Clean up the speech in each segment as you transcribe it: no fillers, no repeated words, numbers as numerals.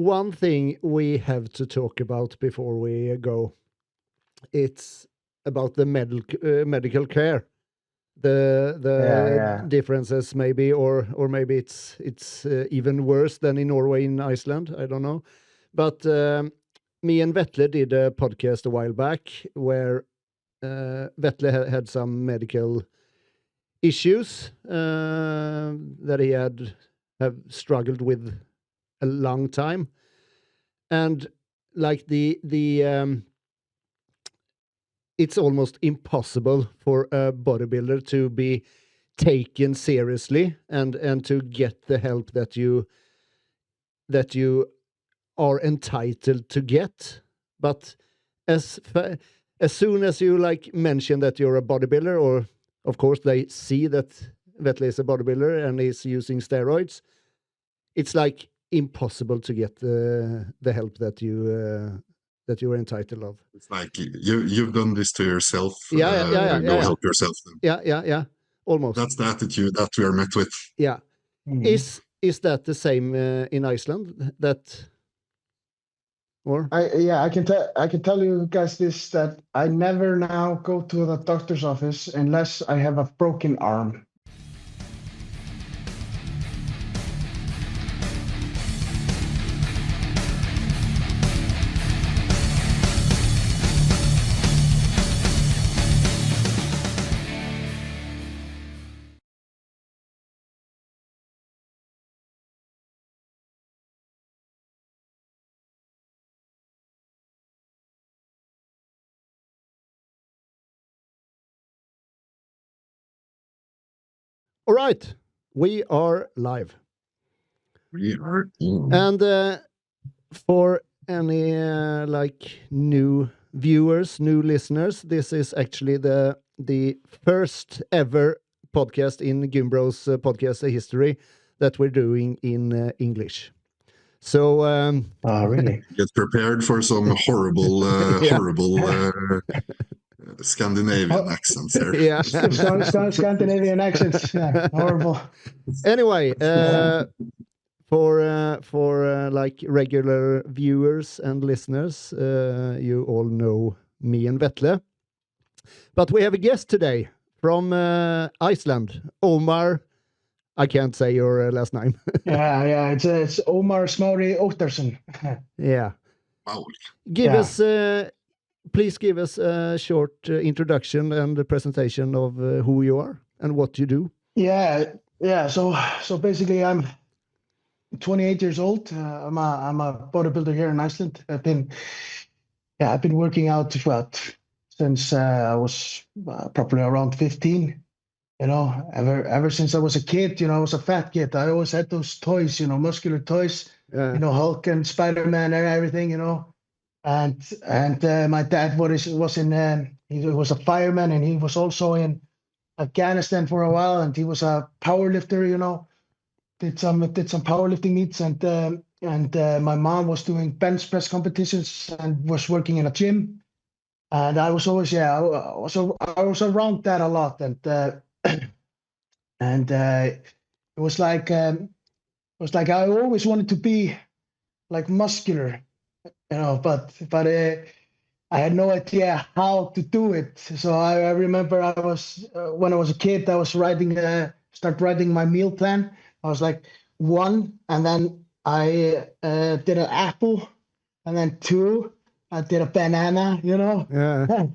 one thing we have to talk about before we go, it's about the medical care. The differences maybe, or maybe it's even worse than in Norway and Iceland. I don't know. But me and Vetle did a podcast a while back where Vetle had some medical issues that he have struggled with a long time, and like it's almost impossible for a bodybuilder to be taken seriously and to get the help that you are entitled to get. But as soon as you like mention that you're a bodybuilder, or of course they see that Vetle is a bodybuilder and is using steroids, it's like impossible to get the help that you are entitled of. It's like you've done this to yourself. Go help yourself then. Yeah. Almost. That's the attitude that we are met with. Yeah. Mm-hmm. Is that the same in Iceland? That or I can tell you guys this, that I never now go to the doctor's office unless I have a broken arm. All right, we are live. We are. And for any like new viewers, new listeners, this is actually the first ever podcast in Gymbros Podcast history that we're doing in English. So, really? Get prepared for some horrible Scandinavian accents here. Yeah, Scandinavian accents. Yeah, horrible. Anyway, for like regular viewers and listeners, you all know me and Vetle, but we have a guest today from Iceland, Omar. I can't say your last name. yeah, it's Omar Smári Óttarsson. Yeah. Wow. Please give us a short introduction and a presentation of who you are and what you do. Yeah. So basically, I'm 28 years old. I'm a bodybuilder here in Iceland. I've been working out since I was probably around 15. You know, ever since I was a kid, I was a fat kid. I always had those toys, muscular toys, Hulk and Spider-Man and everything, And my dad he was a fireman, and he was also in Afghanistan for a while, and he was a power lifter, did some powerlifting meets, and my mom was doing bench press competitions and was working in a gym, and I was always I was around that a lot, and it was like I always wanted to be like muscular, but I had no idea how to do it. So I remember I was when I was a kid, I was start writing my meal plan. I was like 1, and then I did an apple, and then 2, I did a banana. Yeah.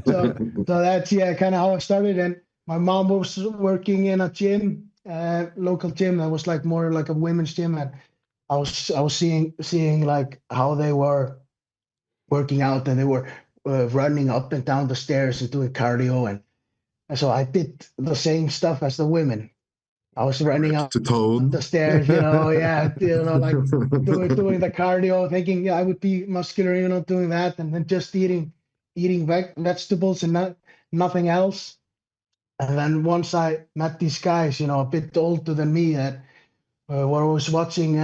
So that's kind of how I started. And my mom was working in a gym, local gym that was like more like a women's gym, and I was seeing like how they were working out, and they were running up and down the stairs and doing cardio, and so I did the same stuff as the women. I was running up the stairs, like doing the cardio, thinking I would be muscular, doing that, and then just eating vegetables and nothing else. And then once I met these guys, a bit older than me, that where I was watching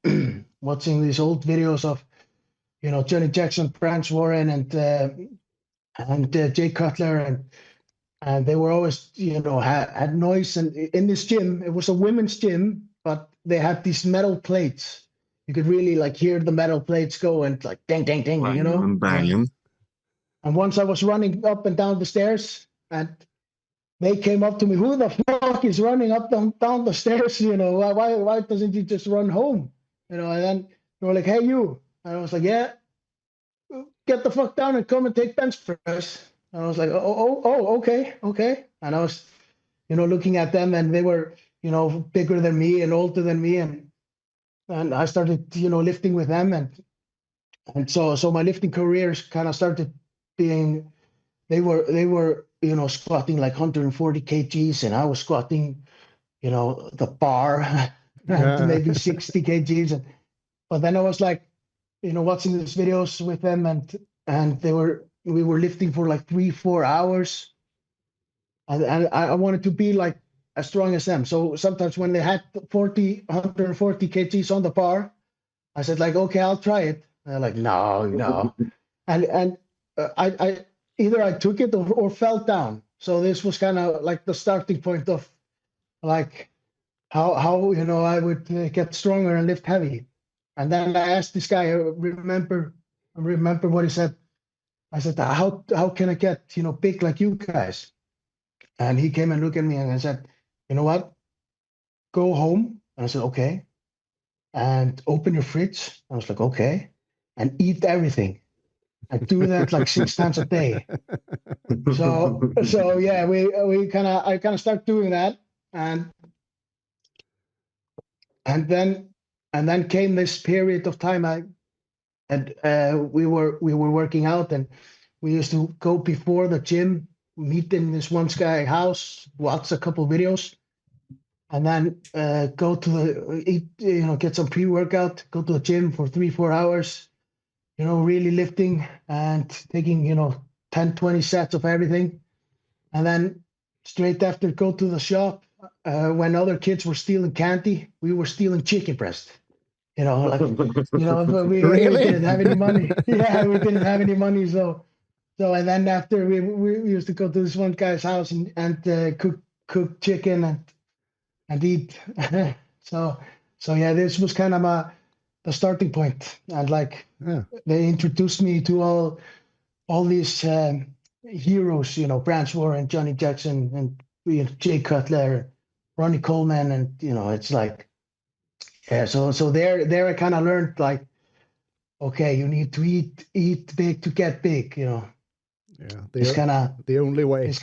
these old videos of, Johnny Jackson, Branch Warren, and Jay Cutler, and they were always, had noise. And in this gym, it was a women's gym, but they had these metal plates, you could really like hear the metal plates go and like ding, ding, ding, you know? And banging. And once I was running up and down the stairs, and they came up to me, who the fuck is running up down the stairs? You know, why doesn't he just run home? You know, and then they were like, hey, you. And I was like, yeah, get the fuck down and come and take bench press. And I was like, okay. And I was, you know, looking at them, and they were, you know, bigger than me and older than me. And I started, you know, lifting with them. And so my lifting careers kind of started being, they were, you know, squatting like 140 kgs, and I was squatting, you know, the bar maybe 60 kgs. But then I was like, you know, watching these videos with them, and we were lifting for like 3-4 hours, and I wanted to be like as strong as them. So sometimes when they had 140 kgs on the bar, I said like, okay, I'll try it. And they're like, no. and I either I took it or fell down. So this was kind of like the starting point of like how you know I would get stronger and lift heavy. And then I asked this guy, I remember what he said. I said, how can I get, you know, big like you guys? And he came and looked at me and I said, you know what? Go home. And I said, okay. And open your fridge. I was like, okay. And eat everything. I do that like 6 times a day. So yeah, I kind of start doing that, and then came this period of time we were working out, and we used to go before the gym, meet in this one guy house, watch a couple videos, and then go to eat, you know, get some pre-workout, go to the gym for 3-4 hours, you know, really lifting and taking, you know, 10-20 sets of everything. And then straight after, go to the shop. When other kids were stealing candy, we were stealing chicken breast. You know, like, you know, we didn't have any money. Yeah, we didn't have any money. So and then after we used to go to this one guy's house and cook chicken and eat. so yeah, this was kind of the starting point. And like, they introduced me to all these heroes, you know, Branch Warren, Johnny Jackson, and you know, Jay Cutler, Ronnie Coleman, and you know, it's like, yeah. So there I kind of learned like, okay, you need to eat big to get big, you know. Yeah, it's kind of the only way.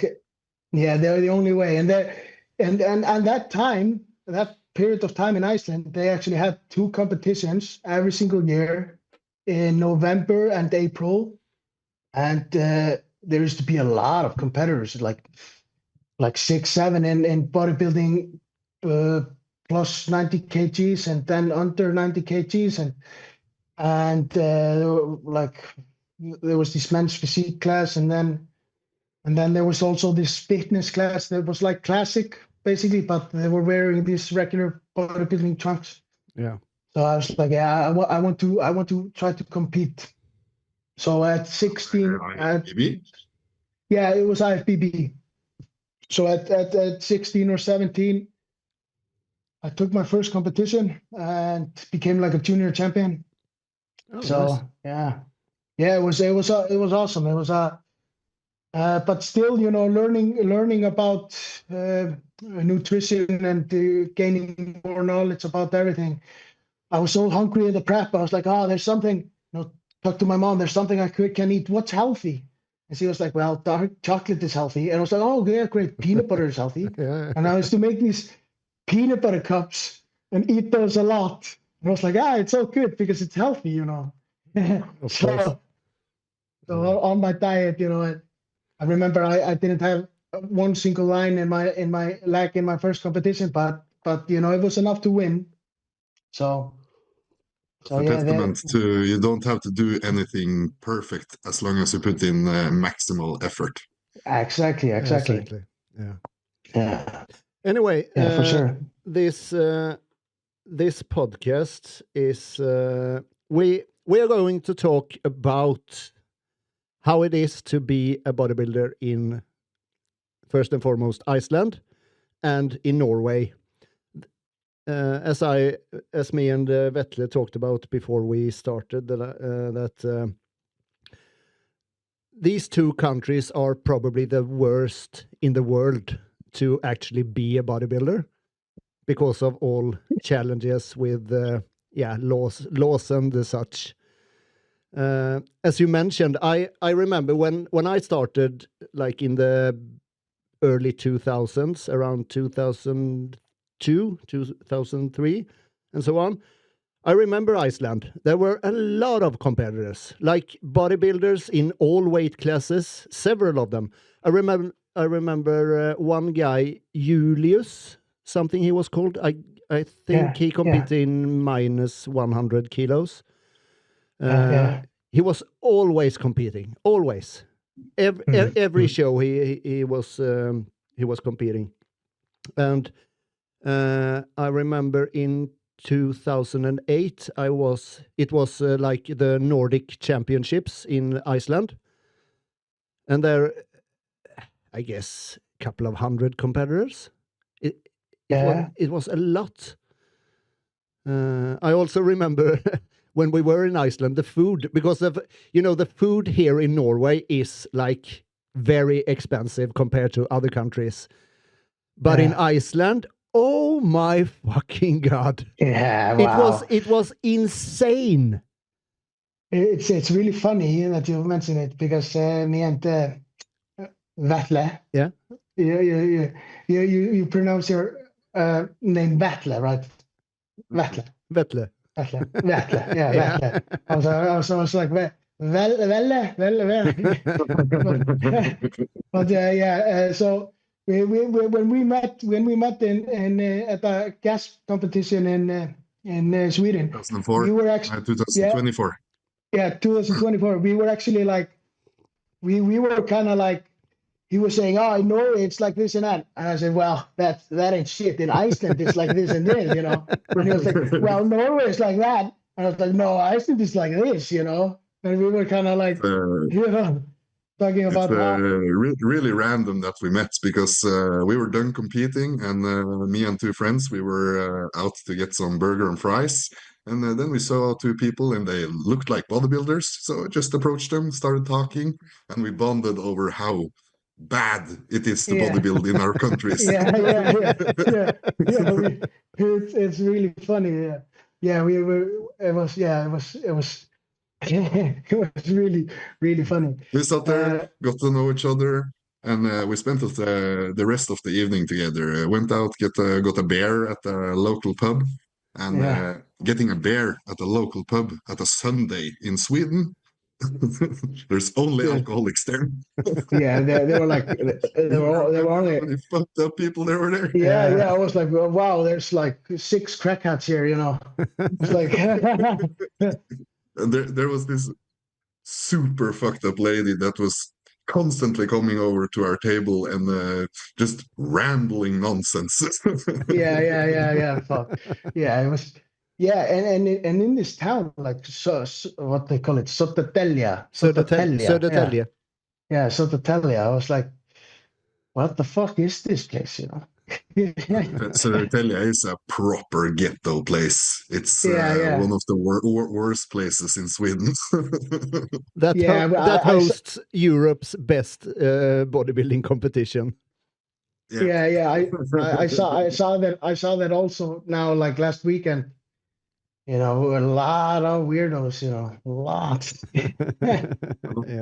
Yeah, they're the only way. And that time, that period of time in Iceland, they actually had 2 competitions every single year in November and April. And there used to be a lot of competitors, like 6-7 in bodybuilding, plus 90 kgs, and then under 90 kgs, and like there was this men's physique class, and then there was also this fitness class that was like classic basically, but they were wearing these regular bodybuilding trunks. Yeah. So I was like, yeah, I want to try to compete. So at 16, IFBB? Yeah, it was IFBB. So at 16 or 17, I took my first competition and became like a junior champion. Oh, So nice. yeah, it was awesome. It was but still, you know, learning about nutrition and gaining more knowledge about everything. I was so hungry in the prep. I was like, oh, there's something. You know, talk to my mom. There's something I can eat. What's healthy? And she was like, well, dark chocolate is healthy. And I was like, oh, yeah, great. Peanut butter is healthy. Yeah. And I used to make these peanut butter cups and eat those a lot. And I was like, it's so good because it's healthy, you know. Of course. So on my diet, you know, I remember I didn't have one single line in my leg in my first competition, but you know, it was enough to win. So It's a testament to you don't have to do anything perfect as long as you put in maximal effort. Exactly. Yeah. Anyway, for sure. This podcast is we are going to talk about how it is to be a bodybuilder in, first and foremost, Iceland and in Norway. as me and Vetle talked about before we started, that these two countries are probably the worst in the world to actually be a bodybuilder because of all challenges with laws and such. As you mentioned, I remember when I started, like in the early 2000s, around 2002, 2003, and so on. I remember Iceland. There were a lot of competitors, like bodybuilders in all weight classes, several of them. I remember one guy, Julius, something he was called. I think he competed in minus 100 kilos. He was always competing, always. Every show he was competing. And I remember in 2008 it was like the Nordic championships in Iceland, and there, I guess, a couple of hundred competitors. It was a lot. I also remember when we were in Iceland, the food, because of, the food here in Norway is like very expensive compared to other countries. But in Iceland, oh my fucking God. Yeah, wow. It was insane. It's really funny that you mention it, because me and Vetle. Yeah. You pronounce your name Vetle, right? Vetle. Vetle. Yeah, Vetle. I was like, Velle. But so when we met in at a gas competition in Sweden, 2004. we were actually 2024. Yeah, 2024. We were actually like, we were kind of like, he was saying, "Oh, I know it's like this and that," and I said, "Well, that ain't shit. In Iceland, it's like this and this, And he was like, "Well, Norway is like that," and I was like, "No, Iceland is like this, And we were kind of like, talking about really random that we met, because we were done competing, and me and two friends, we were out to get some burger and fries, and then we saw two people and they looked like bodybuilders, so I just approached them, started talking, and we bonded over how bad it is to bodybuild in our countries. It's really funny. It was it was really, really funny. We sat there, got to know each other, and we spent the rest of the evening together. Went out, got a beer at the local pub, and getting a beer at the local pub at a Sunday in Sweden. There's only alcoholics there. They were like, they were only fucked up people that were there. I was like, well, wow, there's like 6 crackheads here, It's like and there was this super fucked up lady that was constantly coming over to our table and just rambling nonsense. Fuck. It was. And in this town, like, so what they call it, Södertälje. Södertälje. Yeah, Södertälje. I was like, what the fuck is this place, Södertälje is a proper ghetto place. It's one of the worst places in Sweden. that hosts Europe's best bodybuilding competition. I saw that also now, like last weekend. A lot of weirdos, a lot.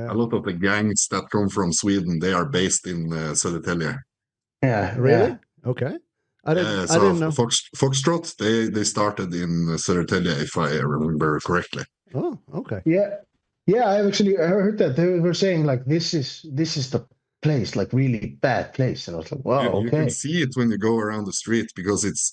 A lot of the gangs that come from Sweden, they are based in Södertälje. Yeah, really? Yeah. Okay. I didn't know. Foxtrot, they started in Södertälje, if I remember correctly. Oh, okay. Yeah. I heard that they were saying like this is the place, like really bad place, and I was like, wow, okay. You can see it when you go around the street, because it's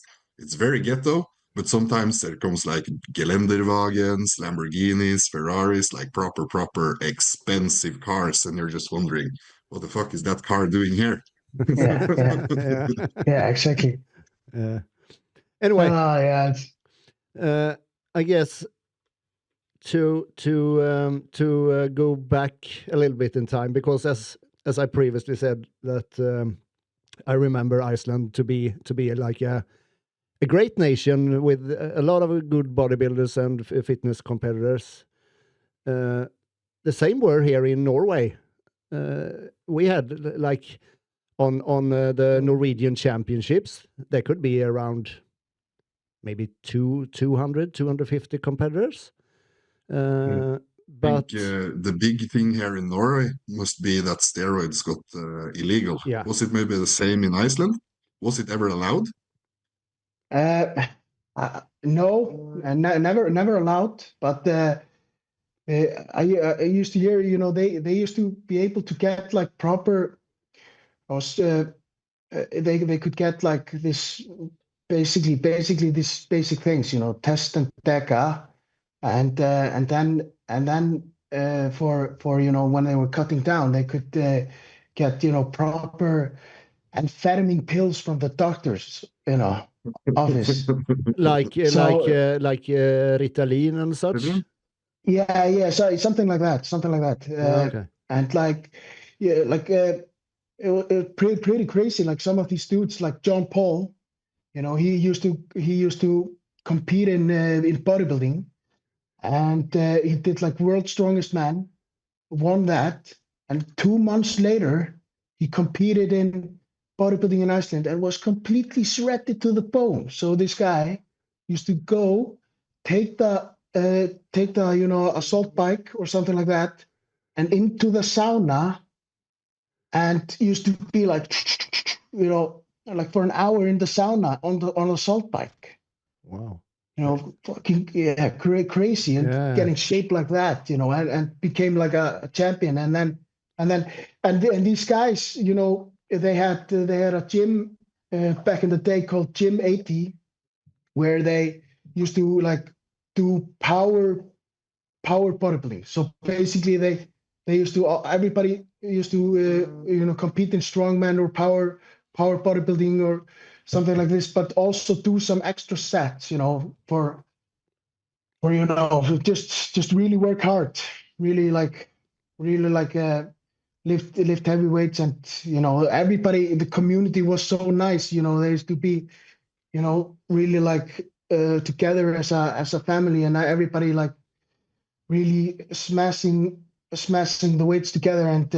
very ghetto. But sometimes there comes like Geländerwagens, Lamborghinis, Ferraris, like proper expensive cars, and you're just wondering, what the fuck is that car doing here? Yeah, exactly. Anyway, I guess to go back a little bit in time, because as I previously said, that I remember Iceland to be like a a great nation with a lot of good bodybuilders and fitness competitors. The same were here in Norway. We had like on the Norwegian championships, there could be around maybe 250 competitors. But the big thing here in Norway must be that steroids got illegal. Yeah. Was it maybe the same in Iceland? Was it ever allowed? No, and never allowed. But I used to hear, they used to be able to get like proper, they could get like this basically these basic things, test and DECA, and then for when they were cutting down, they could get proper amphetamine pills from the doctor's office. like Ritalin and such. Mhm. Yeah, so something like that. Okay. And like, yeah, like it was pretty crazy. Like some of these dudes, like John Paul, he used to compete in bodybuilding, and he did like World's Strongest Man, won that, and 2 months later he competed in bodybuilding in Iceland and was completely shredded to the bone. So this guy used to go take the assault bike or something like that, and into the sauna, and used to be like, like for an hour in the sauna on assault bike. Wow. Fucking crazy, and getting shaped like that, and became like a champion. And these guys, they had a gym back in the day called Gym 80, where they used to like do power bodybuilding. So basically, they used to everybody used to compete in strongman or power bodybuilding or something like this, but also do some extra sets, for just really work hard, really like lift heavy weights, and everybody in the community was so nice. They used to be really like together as a family, and everybody like really smashing the weights together. And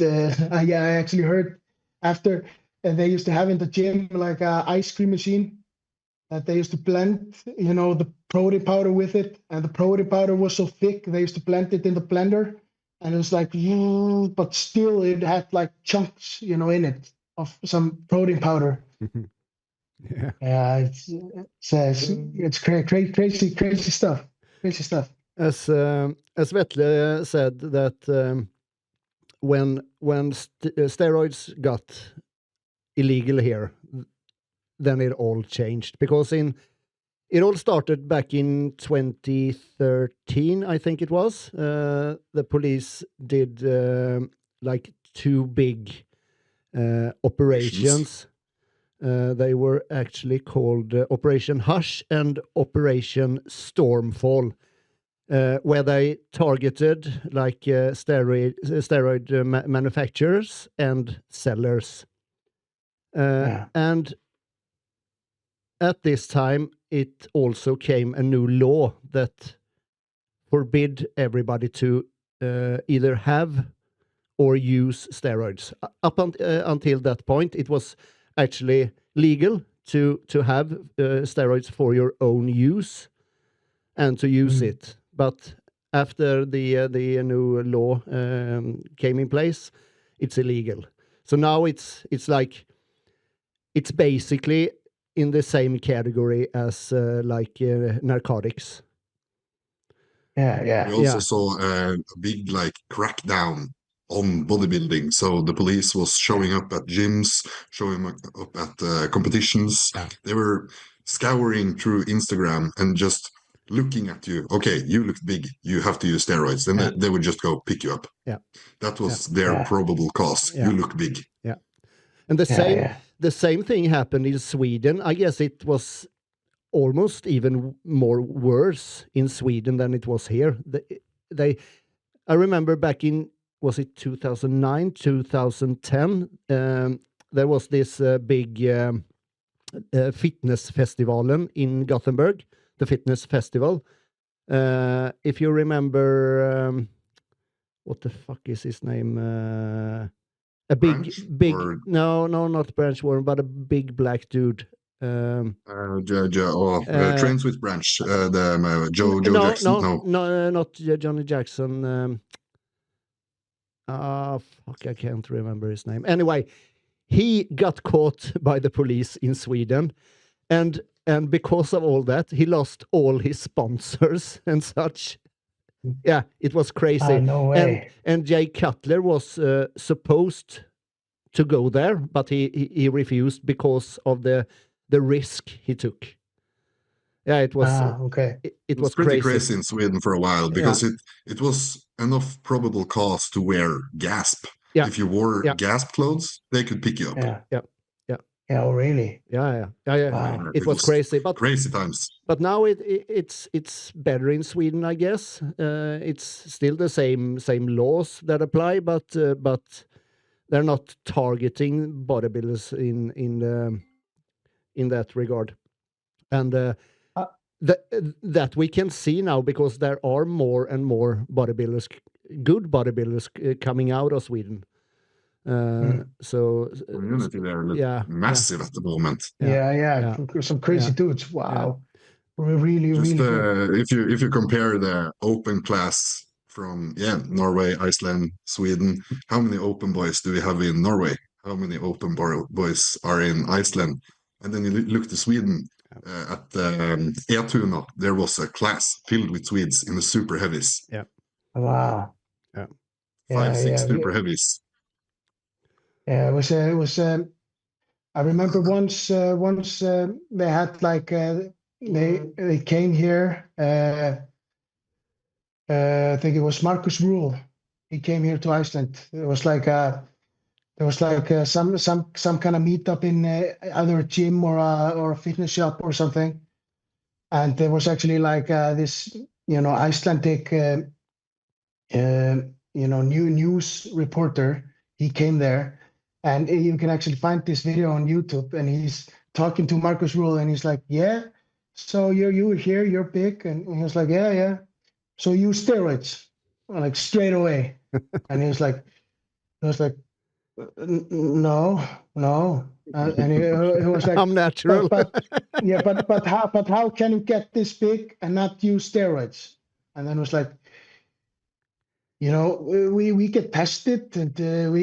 I actually heard after they used to have in the gym like a ice cream machine that they used to blend the protein powder with it, and the protein powder was so thick they used to blend it in the blender, and it was like, but still it had like chunks in it of some protein powder. Yeah, it's crazy stuff. As Vetle said that when steroids got illegal here, then it all changed, because it all started back in 2013, I think it was. The police did like two big operations. They were actually called Operation Hush and Operation Stormfall, where they targeted like steroid manufacturers and sellers. And at this time, it also came a new law that forbid everybody to either have or use steroids. Up until that point, it was actually legal to have steroids for your own use and to use it. But after the new law came in place, it's illegal. So now it's basically in the same category as narcotics. Yeah. We also saw a big like crackdown on bodybuilding. So the police was showing up at gyms, showing up at competitions. They were scouring through Instagram and just looking at you. Okay, you look big. You have to use steroids. Then they would just go pick you up. Yeah, that was their probable cause. Yeah. You look big. Yeah, and the same thing happened in Sweden. I guess it was almost even more worse in Sweden than it was here. I remember back in, was it 2009, 2010? There was this big Fitnessfestivalen in Gothenburg, the fitness festival. If you remember, what the fuck is his name? A big, Or no, not Branch Warren, but a big black dude. Trains with Branch, Joe Jackson. No, not Johnny Jackson. Fuck, I can't remember his name. Anyway, he got caught by the police in Sweden, and because of all that, he lost all his sponsors and such. Yeah, it was crazy. No way. And Jay Cutler was supposed to go there, but he refused because of the risk he took. Yeah, it was okay. It was pretty crazy in Sweden for a while because it was enough probable cause to wear gasp. Yeah. If you wore gasp clothes, they could pick you up. Yeah. Oh, really? Yeah. Wow. It was crazy, but crazy times. But now it's better in Sweden, I guess. It's still the same laws that apply, but they're not targeting bodybuilders in that regard, and that we can see now because there are more and more bodybuilders, good bodybuilders, coming out of Sweden. So community there, massive at the moment. Yeah. Some crazy dudes. Wow, really, just really. If you compare the open class from Norway, Iceland, Sweden, how many open boys do we have in Norway? How many open boys are in Iceland? And then you look to Sweden. At Etuna, there was a class filled with Swedes in the super heavies. Yeah. Wow. Yeah. 5-6 super heavies. Yeah, it was. I remember once they had like they came here. I think it was Marcus Rule. He came here to Iceland. It was like some kind of meetup in either a gym or a fitness shop or something. And there was actually like this, Icelandic, news reporter. He came there. And you can actually find this video on YouTube, and he's talking to Marcus Rule, and he's like, "Yeah, so you were here, you're big," and he was like, "Yeah. So you use steroids?" Like straight away, and he was like, "No," and he was like, "I'm natural." but how can you get this big and not use steroids? And then it was like, we get tested, and and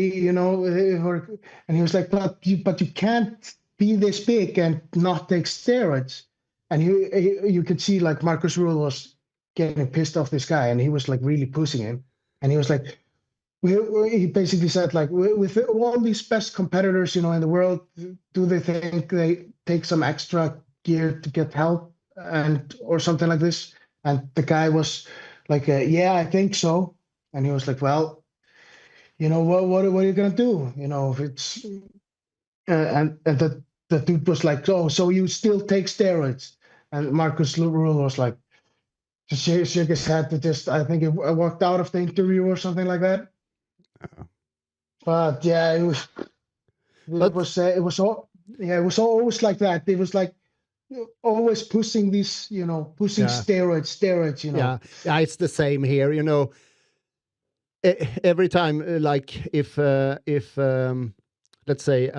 he was like, but you can't be this big and not take steroids. And you could see like Marcus Rule was getting pissed off this guy, and he was like really pushing him. And he was like, he basically said like, with all these best competitors, in the world, do they think they take some extra gear to get help or something like this? And the guy was like, yeah, I think so. And he was like, well, what are you going to do? If it's, and the dude was like, oh, so you still take steroids? And Marcus Rule was like, just shook his head I think it walked out of the interview or something like that. But yeah, it was always like that. It was like always pushing these, steroids, Yeah, it's the same here, every time, like if let's say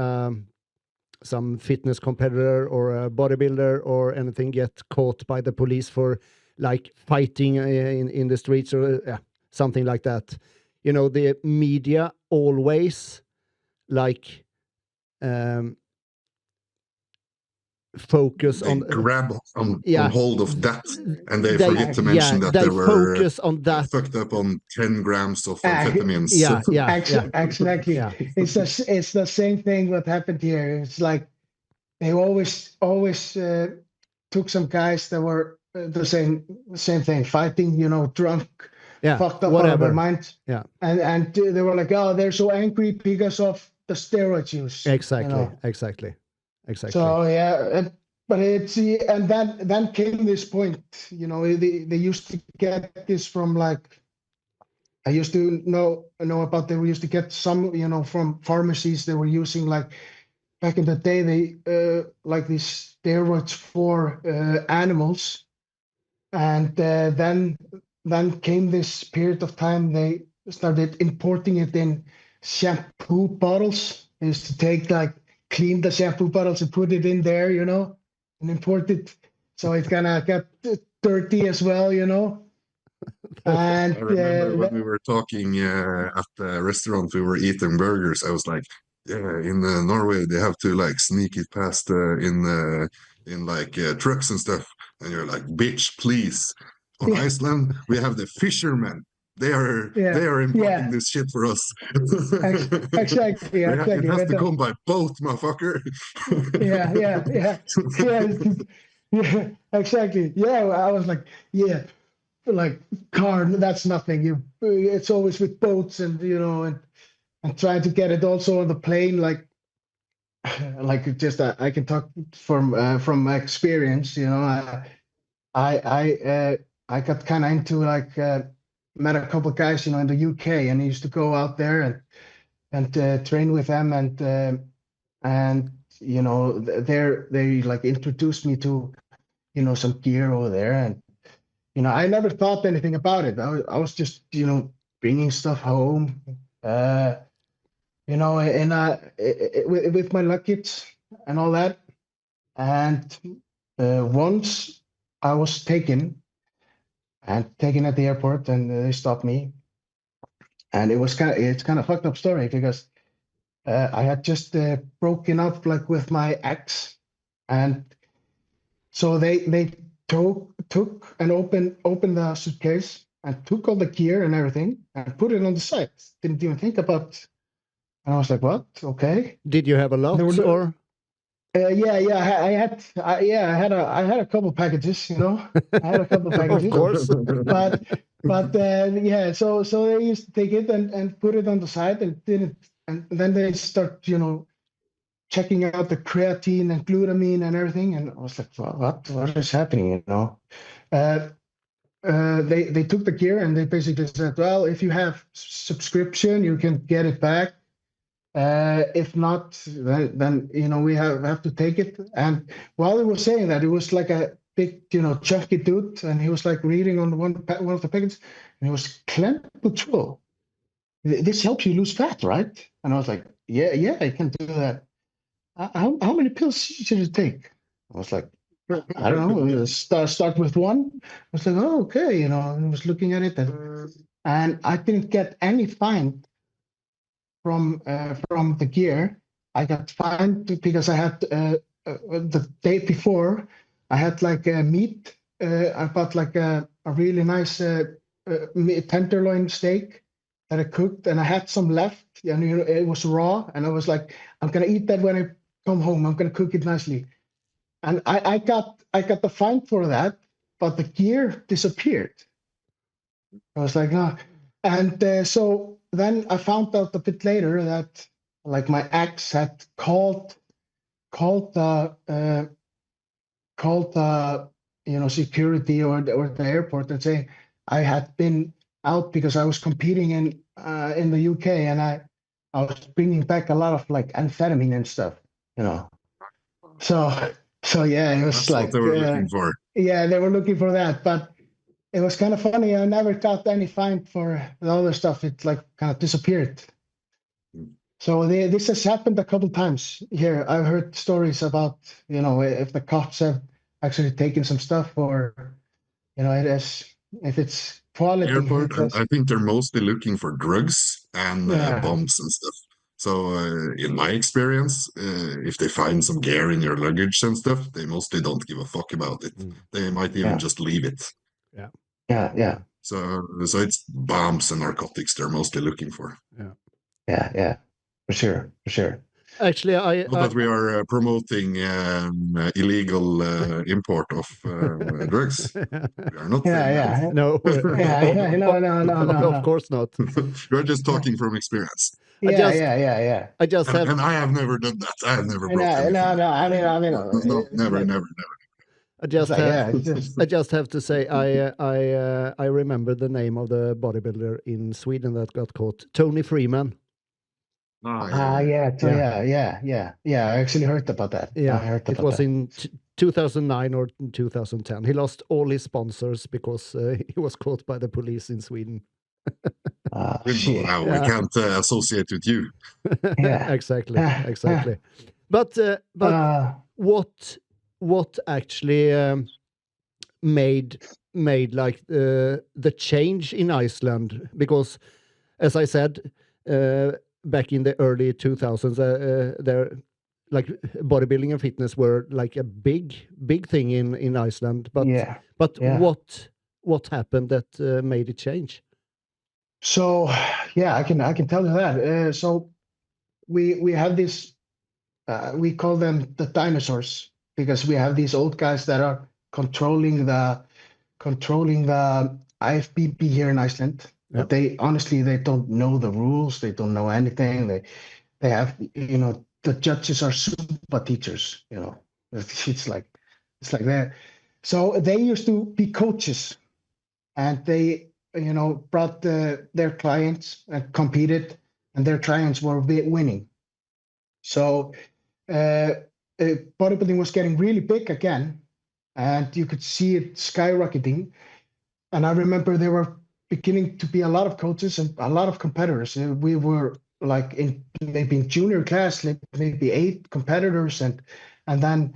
some fitness competitor or a bodybuilder or anything get caught by the police for like fighting in the streets or something like that, the media always like focus on grab on hold of that, and they forget to mention that they were focus on that, fucked up on 10 grams of amphetamines. Exactly. Yeah. It's the same thing what happened here. It's like they always took some guys that were the same thing, fighting, drunk, fucked up out of their mind. Yeah. And they were like, oh, they're so angry because of the steroid use. Exactly. So but it's, and then came this point, they used to get this from like, I used to know about, they used to get some, from pharmacies. They were using like back in the day, they like these steroids for animals, and then came this period of time they started importing it in shampoo bottles. They used to take clean the shampoo bottles and put it in there, and import it, so it kind of got dirty as well, And I remember when we were talking at the restaurant, we were eating burgers. I was like, yeah, in Norway they have to sneak it past in trucks and stuff. And you're like, bitch, please. On Yeah. Iceland, we have the fishermen. They are importing this shit for us. Exactly. It has to come by boat, motherfucker. Yeah, exactly. Yeah, I was like, yeah, car, that's nothing. It's always with boats and and trying to get it also on the plane, just I can talk from experience. I got kind of into met a couple of guys in the UK, and I used to go out there and train with them, and they introduced me to some gear over there, and I never thought anything about it. I was just bringing stuff home, and with my luggage and all that, and once I was taken at the airport, and they stopped me, and it's kind of fucked up story, because I had just broken up with my ex, and so they took and opened the suitcase and took all the gear and everything and put it on the side. Didn't even think about. And I was like, what? Okay. Did you have a lot or? Yeah. I had a couple packages. I had a couple packages. Of course. but yeah. So they used to take it and put it on the side and didn't. And then they start checking out the creatine and glutamine and everything. And I was like, what is happening? They took the gear and they basically said, well, if you have subscription, you can get it back. If not, then we have to take it. And while he was saying that, it was like a big, chunky dude, and he was reading on one of the packets, and it was clenbuterol. This helps you lose fat, right? And I was like, yeah, I can do that. How many pills should you take? I was like, I don't know. Start with one. I was like, oh, okay, I was looking at it, and I didn't get any fine from the gear. I got fined because I had the day before I had a meat. I bought a really nice tenderloin steak that I cooked, and I had some left, and it was raw, and I was like, I'm gonna eat that when I come home. I'm gonna cook it nicely, and I got the fine for that, but the gear disappeared. I was like, no, and so then I found out a bit later that my ex had called the security or the airport and saying I had been out because I was competing in the UK, and I was bringing back a lot of amphetamine and stuff, So yeah, it was That's what they were looking for. Yeah, they were looking for that, but it was kind of funny. I never got any fine for the other stuff. It kind of disappeared. So this has happened a couple times here. I've heard stories about if the cops have actually taken some stuff, or it is, if it's quality. Airport, I think they're mostly looking for drugs and bombs and stuff. So in my experience, if they find some gear in your luggage and stuff, they mostly don't give a fuck about it. They might even just leave it. Yeah. So it's bombs and narcotics they're mostly looking for. Yeah. For sure. Actually, Not that we are promoting illegal import of drugs. We are not saying that. No. No. Of course not. We're just talking from experience. Yeah. I just have. And I have never done that. I have never brought anything. No. Never. I just have to say I remember the name of the bodybuilder in Sweden that got caught. Tony Freeman. Yeah. So Yeah. yeah. I actually heard about that. I Yeah, heard it about was that. in 2009 or 2010. He lost all his sponsors because he was caught by the police in Sweden. Shit. Now we Yeah. can't associate with you. Yeah. Exactly. But what actually made like the change in Iceland? Because, as I said, back in the early 2000s, there like bodybuilding and fitness were like a big thing in Iceland. But Yeah. what happened that made it change? So yeah, I can tell you that. So we have this. We call them the dinosaurs because we have these old guys that are controlling the IFBB here in Iceland. Yeah. But they honestly they don't know the rules. They don't know anything. They have the judges are super teachers. It's like that. So they used to be coaches, and they brought their clients and competed, and their clients were winning. So bodybuilding was getting really big again, and you could see it skyrocketing. And I remember there were beginning to be a lot of coaches and a lot of competitors. We were like maybe in junior class, like maybe 8 competitors, and then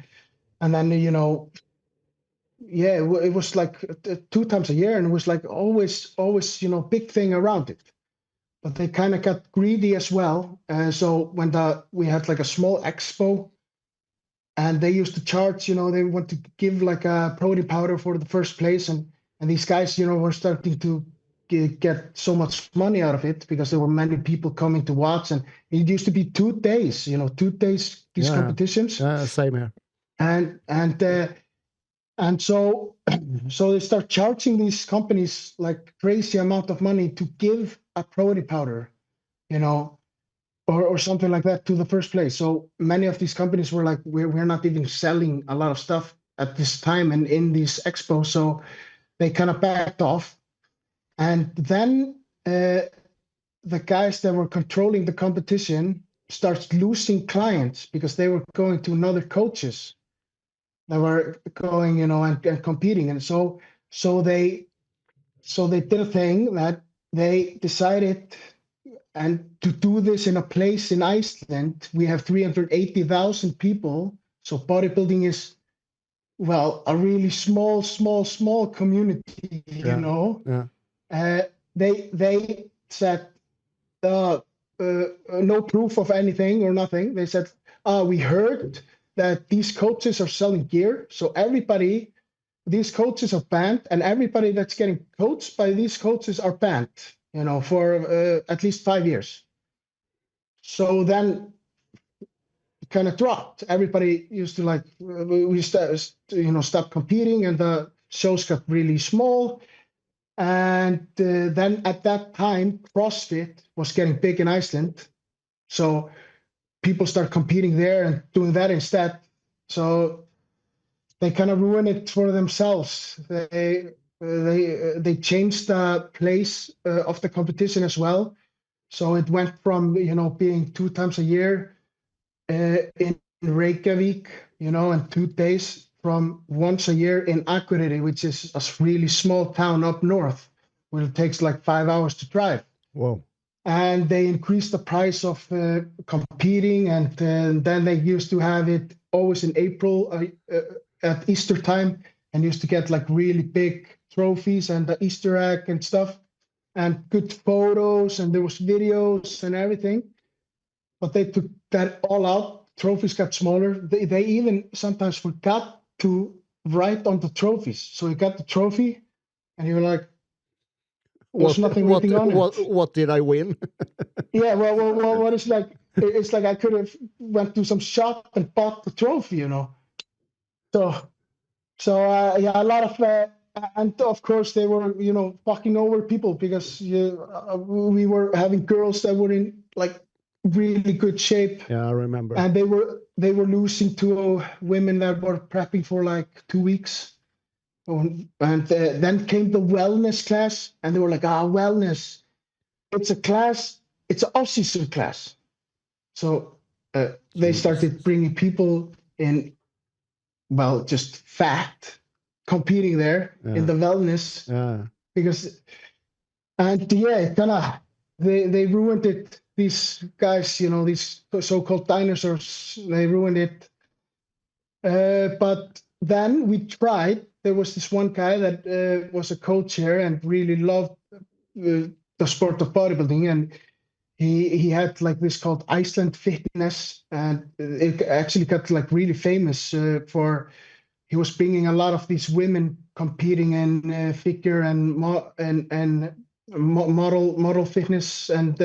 yeah, it was like 2 times a year, and it was like always big thing around it. But they kind of got greedy as well. So when we had like a small expo, and they used to charge, they want to give like a protein powder for the first place, and these guys, were starting to get so much money out of it because there were many people coming to watch, and it used to be 2 days, 2 days these competitions. Same here. And so they start charging these companies like crazy amount of money to give a protein powder, or something like that to the first place. So many of these companies were like, we're not even selling a lot of stuff at this time and in these expos. So they kind of backed off. And then the guys that were controlling the competition starts losing clients because they were going to another coaches that were going, and competing. And so they did a thing that they decided, and to do this in a place in Iceland, we have 380,000 people. So bodybuilding is, well, a really small community, Yeah. They said, no proof of anything or nothing. They said, we heard that these coaches are selling gear. So these coaches are banned, and everybody that's getting coached by these coaches are banned, for at least 5 years. So then it kind of dropped. Everybody used to like, we stop competing, and the shows got really small. And then at that time, CrossFit was getting big in Iceland. So people start competing there and doing that instead. So they kind of ruin it for themselves. They changed the place of the competition as well. So it went from being 2 times a year in Reykjavik, and 2 days, from once a year in Akureyri, which is a really small town up north, where it takes like 5 hours to drive. Whoa. And they increased the price of competing, and then they used to have it always in April at Easter time, and used to get like really big trophies and the Easter egg and stuff, and good photos, and there was videos and everything. But they took that all out. Trophies got smaller. They even sometimes forgot to write on the trophies. So you got the trophy, and you're like, there's nothing written on it. What did I win? Yeah, well, what is like? It's like I could have went to some shop and bought the trophy, So yeah, a lot of, and of course they were, fucking over people because we were having girls that were in like really good shape. Yeah, I remember. And they were losing to women that were prepping for like 2 weeks. And then came the wellness class, and they were like, wellness. It's a class. It's an off-season class. So they started bringing people in, well, just fat, competing there in the wellness because, and yeah, kind of they ruined it. These guys, these so-called dinosaurs, they ruined it. But then we tried. There was this one guy that was a coach here and really loved the sport of bodybuilding, and he had like this called Iceland Fitness, and it actually got like really famous for. He was bringing a lot of these women competing in figure and model fitness and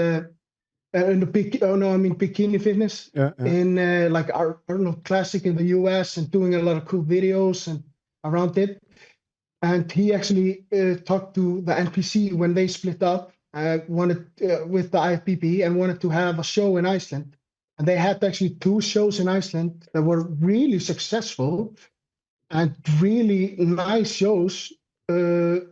bikini fitness in like Arnold Classic in the US and doing a lot of cool videos and around it. And he actually talked to the NPC when they split up, wanted with the IFBB and wanted to have a show in Iceland. And they had actually 2 shows in Iceland that were really successful and really nice shows. Urs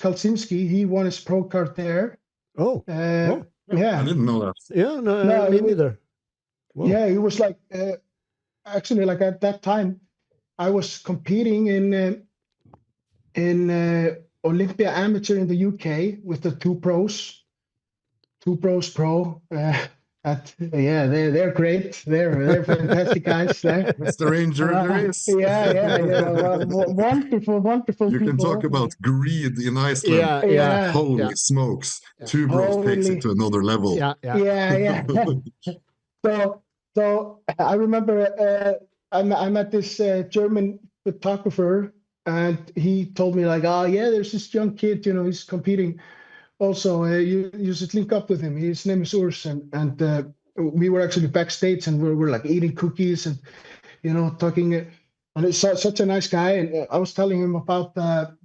Kalsinski, he won his pro card there. I Yeah. didn't know that. Yeah, no, me neither. Whoa. Yeah, it was like, actually, like at that time, I was competing in Olympia Amateur in the UK with the 2 pros pro. They're great. They're fantastic guys. That's the ranger there is. Wonderful. You people. can talk about greed in Iceland. Holy smokes! 2 bros takes it to another level. Yeah. So I remember I met this German photographer, and he told me like, there's this young kid, he's competing. Also, you should link up with him. His name is Urs, and we were actually backstage, and we were like eating cookies and talking. And it's such a nice guy. And I was telling him about the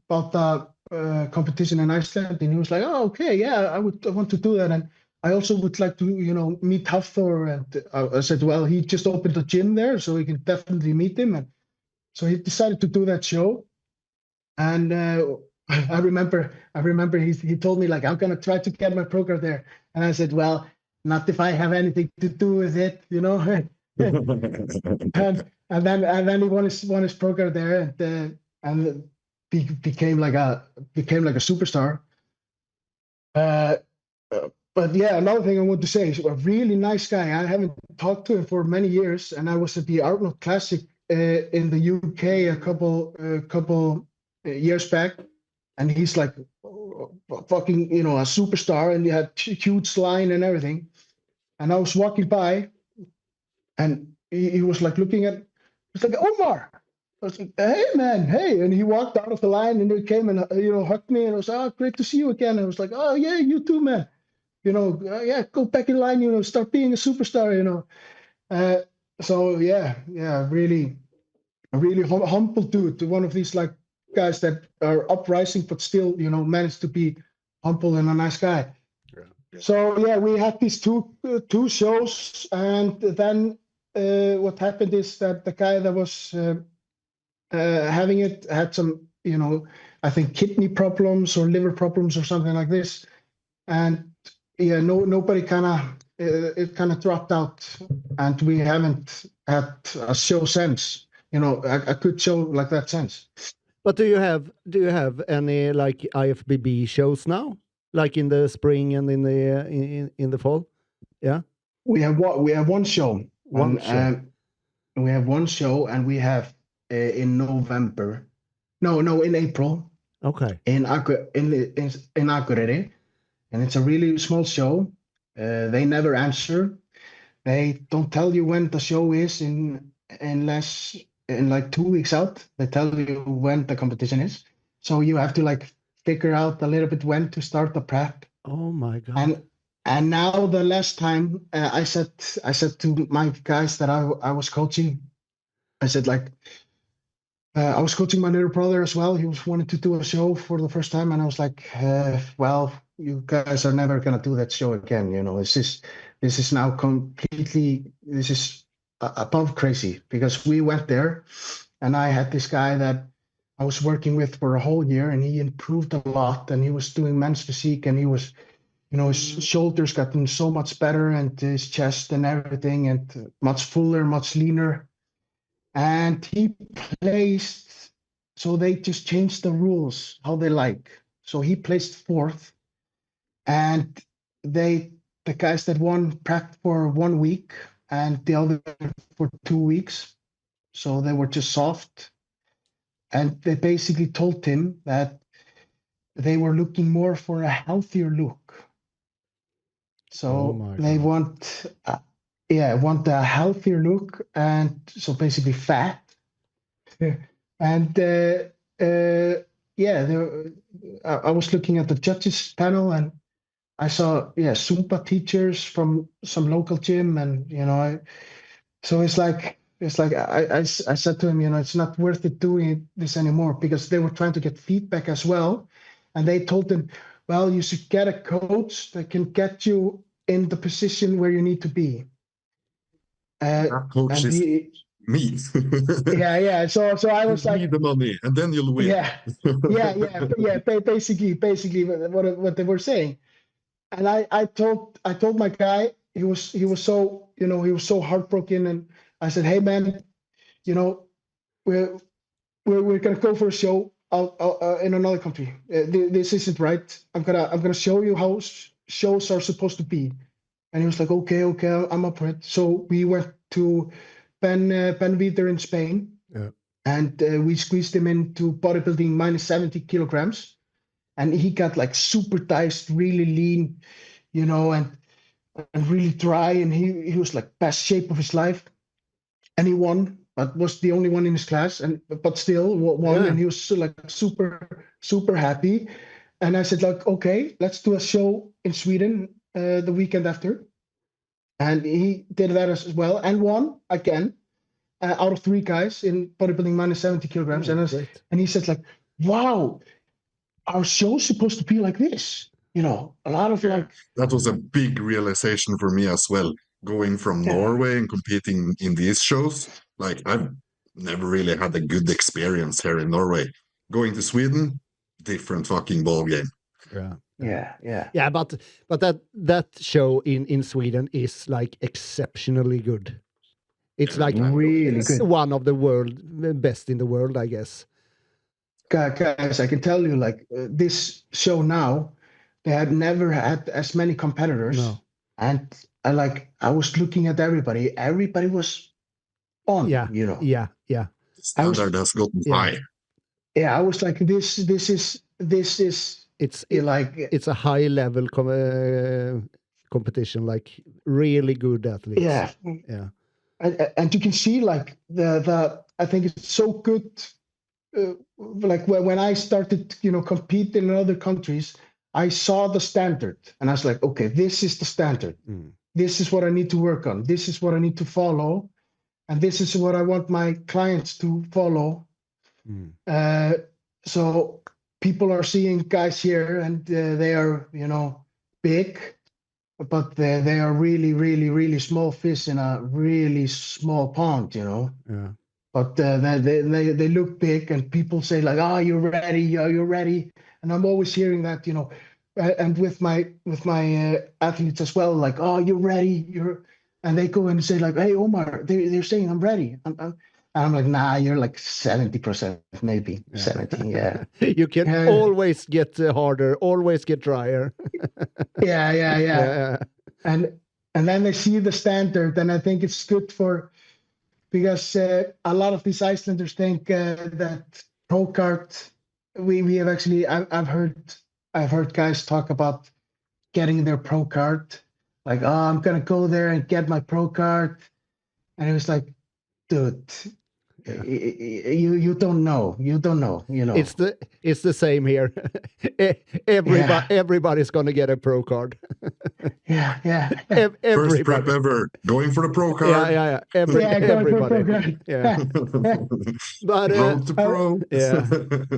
competition in Iceland, and he was like, "Oh, okay, yeah, I want to do that." And I also would like to, meet Hafthor. And I said, well, he just opened a gym there, so we can definitely meet him. And so he decided to do that show. And I remember he told me like, I'm gonna try to get my pro card there, and I said, well, not if I have anything to do with it, and then he won his pro card there, and became like a superstar. But yeah, another thing I want to say is a really nice guy. I haven't talked to him for many years, and I was at the Arnold Classic in the UK a couple years back. And he's like fucking, a superstar, and he had huge line and everything. And I was walking by, and he was like looking at, he's like, Omar. I was like, hey man, hey. And he walked out of the line, and he came and hugged me, and I was like, oh, great to see you again. And I was like, oh yeah, you too, man. Go back in line, start being a superstar, So yeah, really humble dude, one of these like guys that are uprising but still manage to be humble and a nice guy. So yeah, we had these two shows, and then what happened is that the guy that was having it had some I think kidney problems or liver problems or something like this, and nobody it kind of dropped out, and we haven't had a show since, a good show like that since. But do you have any like IFBB shows now, like in the spring and in the fall? Yeah, we have one show. We have one show, and we have in November. No, in April. Okay. In Akureyri, and it's a really small show. They never answer. They don't tell you when the show is unless in like 2 weeks out. They tell you when the competition is. So you have to like figure out a little bit when to start the prep. Oh my God. And now the last time I said to my guys that I was coaching, I said like, I was coaching my little brother as well. He was wanting to do a show for the first time. And I was like, well, you guys are never going to do that show again. This is now completely, this is above crazy, because we went there, and I had this guy that I was working with for a whole year, and he improved a lot, and he was doing men's physique, and he was his shoulders gotten so much better, and his chest and everything, and much fuller, much leaner. And he placed, so they just changed the rules how they like. So he placed 4th, and the guys that won practiced for 1 week, and the other for 2 weeks. So they were just soft, and they basically told him that they were looking more for a healthier look. So they want a healthier look, and so basically fat. And I was looking at the judges panel, and I saw Zumba teachers from some local gym, and so it's like I said to him, it's not worth it doing this anymore, because they were trying to get feedback as well, and they told him, well, you should get a coach that can get you in the position where you need to be. That coach is me. Yeah. So I was like, need the money, and then you'll win. Yeah. Basically, what they were saying. And I told my guy, he was so he was so heartbroken, and I said, hey man, we're gonna go for a show in another country. This isn't right. I'm gonna show you how shows are supposed to be. And he was like, okay, I'm up for it. So we went to Benvidere in Spain, and we squeezed him into bodybuilding minus 70 kilograms, and he got like super diced, really lean, and really dry, and he was like best shape of his life, and he won, but was the only one in his class, but still won, and he was like super happy. And I said, like, okay, let's do a show in Sweden the weekend after. And he did that as well, and won again out of 3 guys in bodybuilding minus 70 kilograms. And he said, like, wow, our show's supposed to be like this. A lot of like... That was a big realization for me as well. Going from Norway and competing in these shows, like, I've never really had a good experience here in Norway. Going to Sweden, different fucking ball game. Yeah, but that show in Sweden is like exceptionally good. It's like really good. One of the best in the world, I guess. Guys, I can tell you, like, this show now, they had never had as many competitors. No. And I was looking at everybody. Everybody was on. Yeah. The standard has gotten high. Yeah, I was like, this is. It's a high level competition, like really good athletes. Yeah. And you can see like I think it's so good. Like when I started, compete in other countries, I saw the standard, and I was like, okay, this is the standard. This is what I need to work on. This is what I need to follow, and this is what I want my clients to follow. So people are seeing guys here, and they are, big, but they are really, really, really small fish in a really small pond, Yeah. But they look big, and people say like, "Oh, you're ready, you're ready," and I'm always hearing that, and with my athletes as well, like, "Oh, you're ready, and they go and say like, "Hey, Omar, they're saying I'm ready." I'm like, nah, you're like 70%, maybe 70. Yeah. You can always get harder, always get drier. Yeah. And then they see the standard, and I think it's good because a lot of these Icelanders think that pro card. We have actually, I've heard guys talk about getting their pro card, like, oh, I'm gonna go there and get my pro card, and it was like, dude. You don't know. It's the same here. Everybody's gonna get a pro card. Yeah. First prep ever, going for the pro card. Yeah. Everybody. Yeah. But road to pro. Yeah.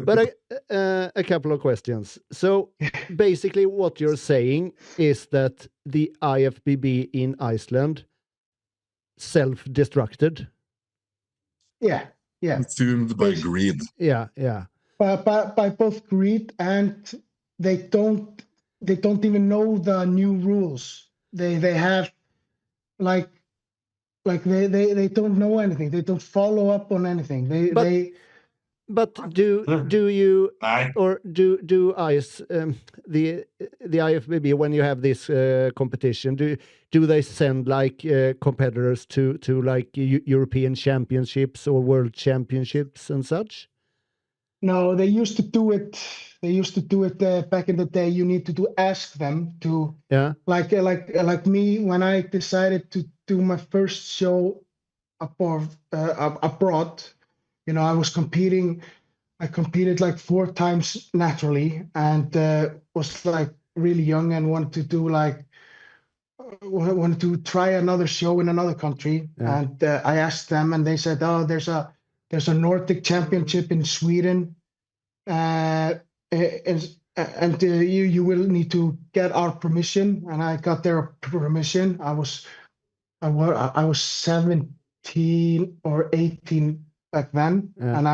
But a couple of questions. So basically, what you're saying is that the IFBB in Iceland self-destructed. Yeah. Consumed by greed. Yeah. By both greed, and they don't they don't even know the new rules. They have like they don't know anything. They don't follow up on anything. But do you or do ICE the IFBB, when you have this competition, do they send like competitors to like European championships or world championships and such? No, they used to do it. They used to do it back in the day. You need to ask them to. Yeah. Like me, when I decided to do my first show abroad, I was competing. I competed like 4 times naturally, and was like really young and wanted to try another show in another country. Yeah. And I asked them, and they said, "Oh, there's a Nordic championship in Sweden, and you will need to get our permission." And I got their permission. I was 17 or 18 back then, Yeah. and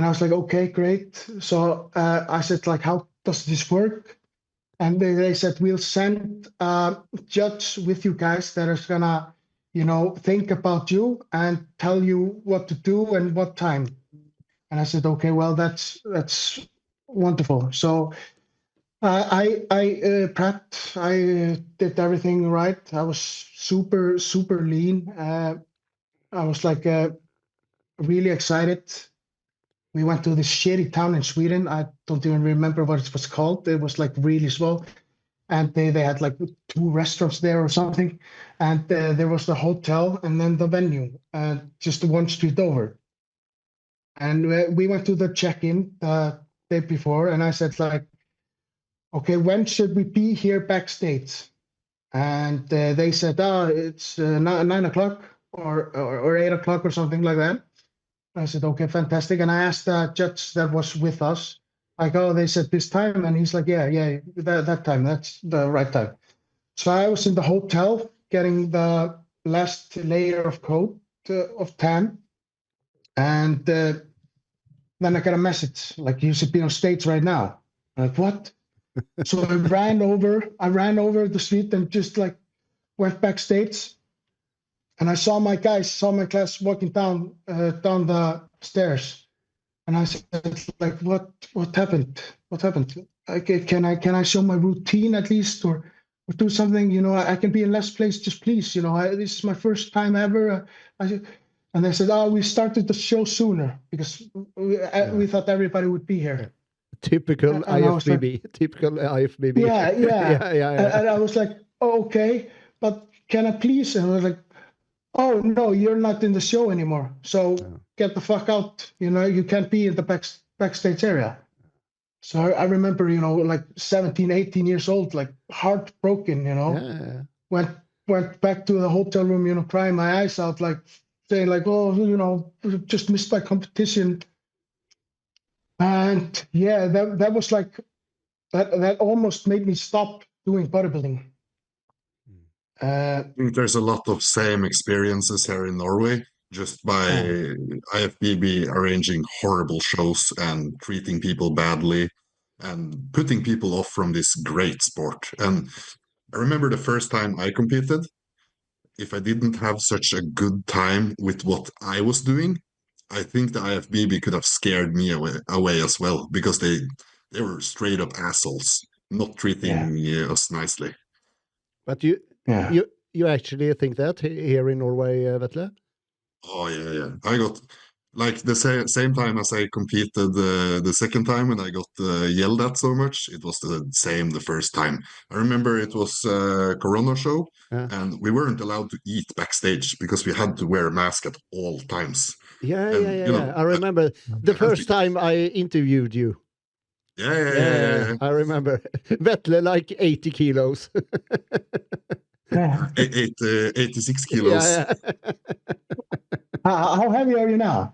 I was like, okay, great. So I said, like, how does this work? And they said, we'll send a judge with you guys that is gonna, think about you and tell you what to do and what time. And I said, okay, well, that's wonderful. So I prepped. I did everything right. I was super, super lean. I was like really excited. We went to this shitty town in Sweden. I don't even remember what it was called. It was like really small. And they had like 2 restaurants there or something. And there was the hotel and then the venue, just 1 street over. And we went to the check-in the day before. And I said, like, okay, when should we be here backstage? And they said, it's 9 o'clock or 8 o'clock or something like that. I said, okay, fantastic. And I asked the judge that was with us, like, oh, they said this time. And he's like, yeah, that time, that's the right time. So I was in the hotel getting the last layer of coat of tan. And then I got a message, like, you should be on stage right now. I'm like, what? So I ran over the street and just like went backstage. And I saw my class walking down the stairs, and I said, like, what happened? What happened? Can I show my routine at least, or do something? I can be in less place, just please. This is my first time ever. And they said, we started the show sooner because we thought everybody would be here. Typical IFBB. Like, typical IFBB. Yeah. yeah. And I was like, oh, okay, but can I please? And I was like, oh, no, you're not in the show anymore. So get the fuck out. You can't be in the backstage area. So I remember, like 17, 18 years old, like heartbroken, Yeah. Went back to the hotel room, crying my eyes out, like saying like, oh, just missed my competition. And yeah, that was like, that almost made me stop doing bodybuilding. I think there's a lot of same experiences here in Norway, just by IFBB arranging horrible shows and treating people badly and putting people off from this great sport. And I remember the first time I competed, if I didn't have such a good time with what I was doing, I think the IFBB could have scared me away as well, because they were straight up assholes, not treating us nicely. But you actually think that here in Norway, Vetle? Oh yeah. I got like the same time as I competed the second time, when I got yelled at so much. It was the same the first time. I remember it was a Corona show, and we weren't allowed to eat backstage because we had to wear a mask at all times. Yeah. I remember the first time I interviewed you. Yeah. I remember. Vetle, like 80 kilos. 86 kilos. Yeah. How heavy are you now?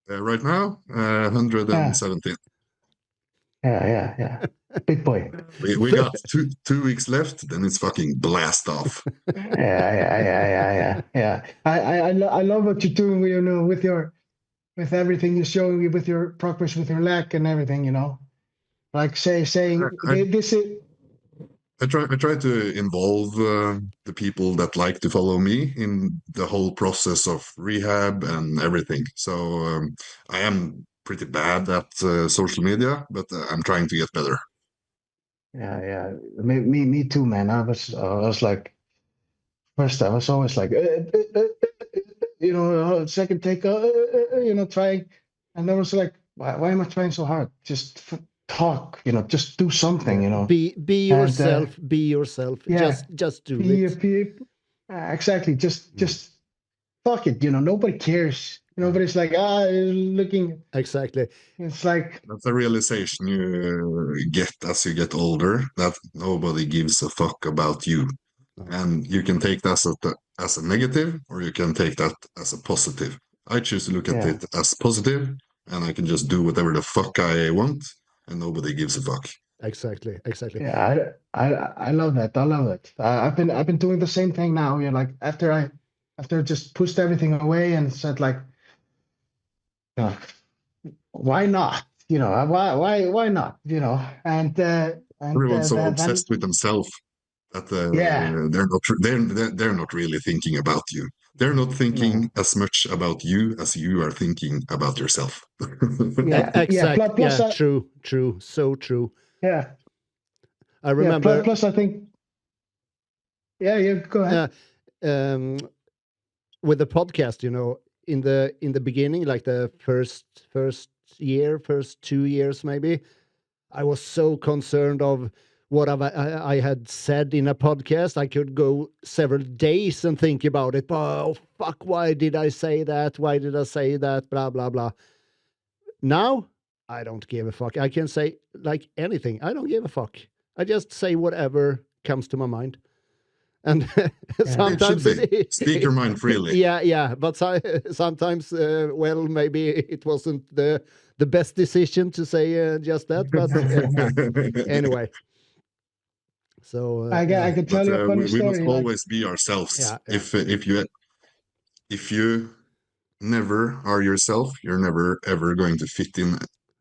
Right now, 117. Yeah. Big boy. We got two weeks left, then it's fucking blast off. Yeah. I love what you're doing, with everything you're showing me, with your progress, with your leg and everything, like saying I, this is. I try to involve the people that like to follow me in the whole process of rehab and everything. So I am pretty bad at social media, but I'm trying to get better. Yeah. Me too, man. I was like, first I was always like, second take, trying, and I was like, why am I trying so hard? Just talk, just do something, Be And yourself. Be yourself. yeah, Just do be, it. exactly. Just fuck it. Nobody cares. Nobody's like, looking. Exactly. It's like, That's a realization you get as you get older, that nobody gives a fuck about you. No. And you can take that as a negative, or you can take that as a positive. I choose to look at yeah. it as positive, and I can just do whatever the fuck I want, and nobody gives a fuck. Exactly. Yeah, I love that. I love it. I've been doing the same thing now. Like after I just pushed everything away and said like, why not? Why not? And Everyone's so then obsessed with themselves that yeah, they're not really thinking about you. They're not thinking no, as much about you as you are thinking about yourself. yeah, yeah. Exact. Plus, Yeah. True. So true. yeah, I yeah. remember. Plus, I think, yeah. Go ahead. Um, with the podcast, in the beginning, like the first 2 years maybe, I was so concerned of what I had said in a podcast. I could go several days and think about it. Oh fuck! Why did I say that? Why did I say that? Blah blah blah. Now I don't give a fuck. I can say like anything. I don't give a fuck. I just say whatever comes to my mind. And sometimes speak your mind freely. Yeah. But sometimes, well, maybe it wasn't the best decision to say just that. But anyway, so I can tell you a funny we must story. always be ourselves. Yeah. If you never are yourself, you're never ever going to fit in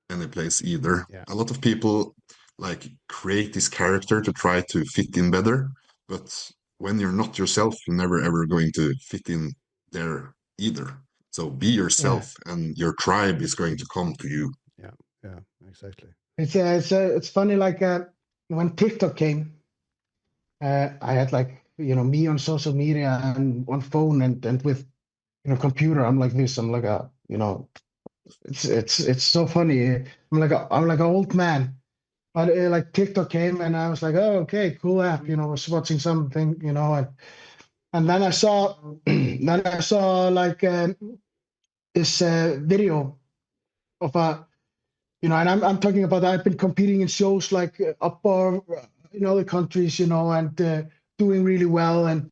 any place either. Yeah. A lot of people like create this character to try to fit in better, but when you're not yourself, you're never ever going to fit in there either. So be yourself, and your tribe is going to come to you. Yeah, exactly. It's funny, like when TikTok came, I had like me on social media and on phone and with computer. I'm like this. I'm like a it's so funny. I'm like an old man. But like TikTok came and I was like, oh, okay, cool app. Was watching something, and then I saw like this video of and I'm talking about, I've been competing in shows like upper in other countries, and doing really well, and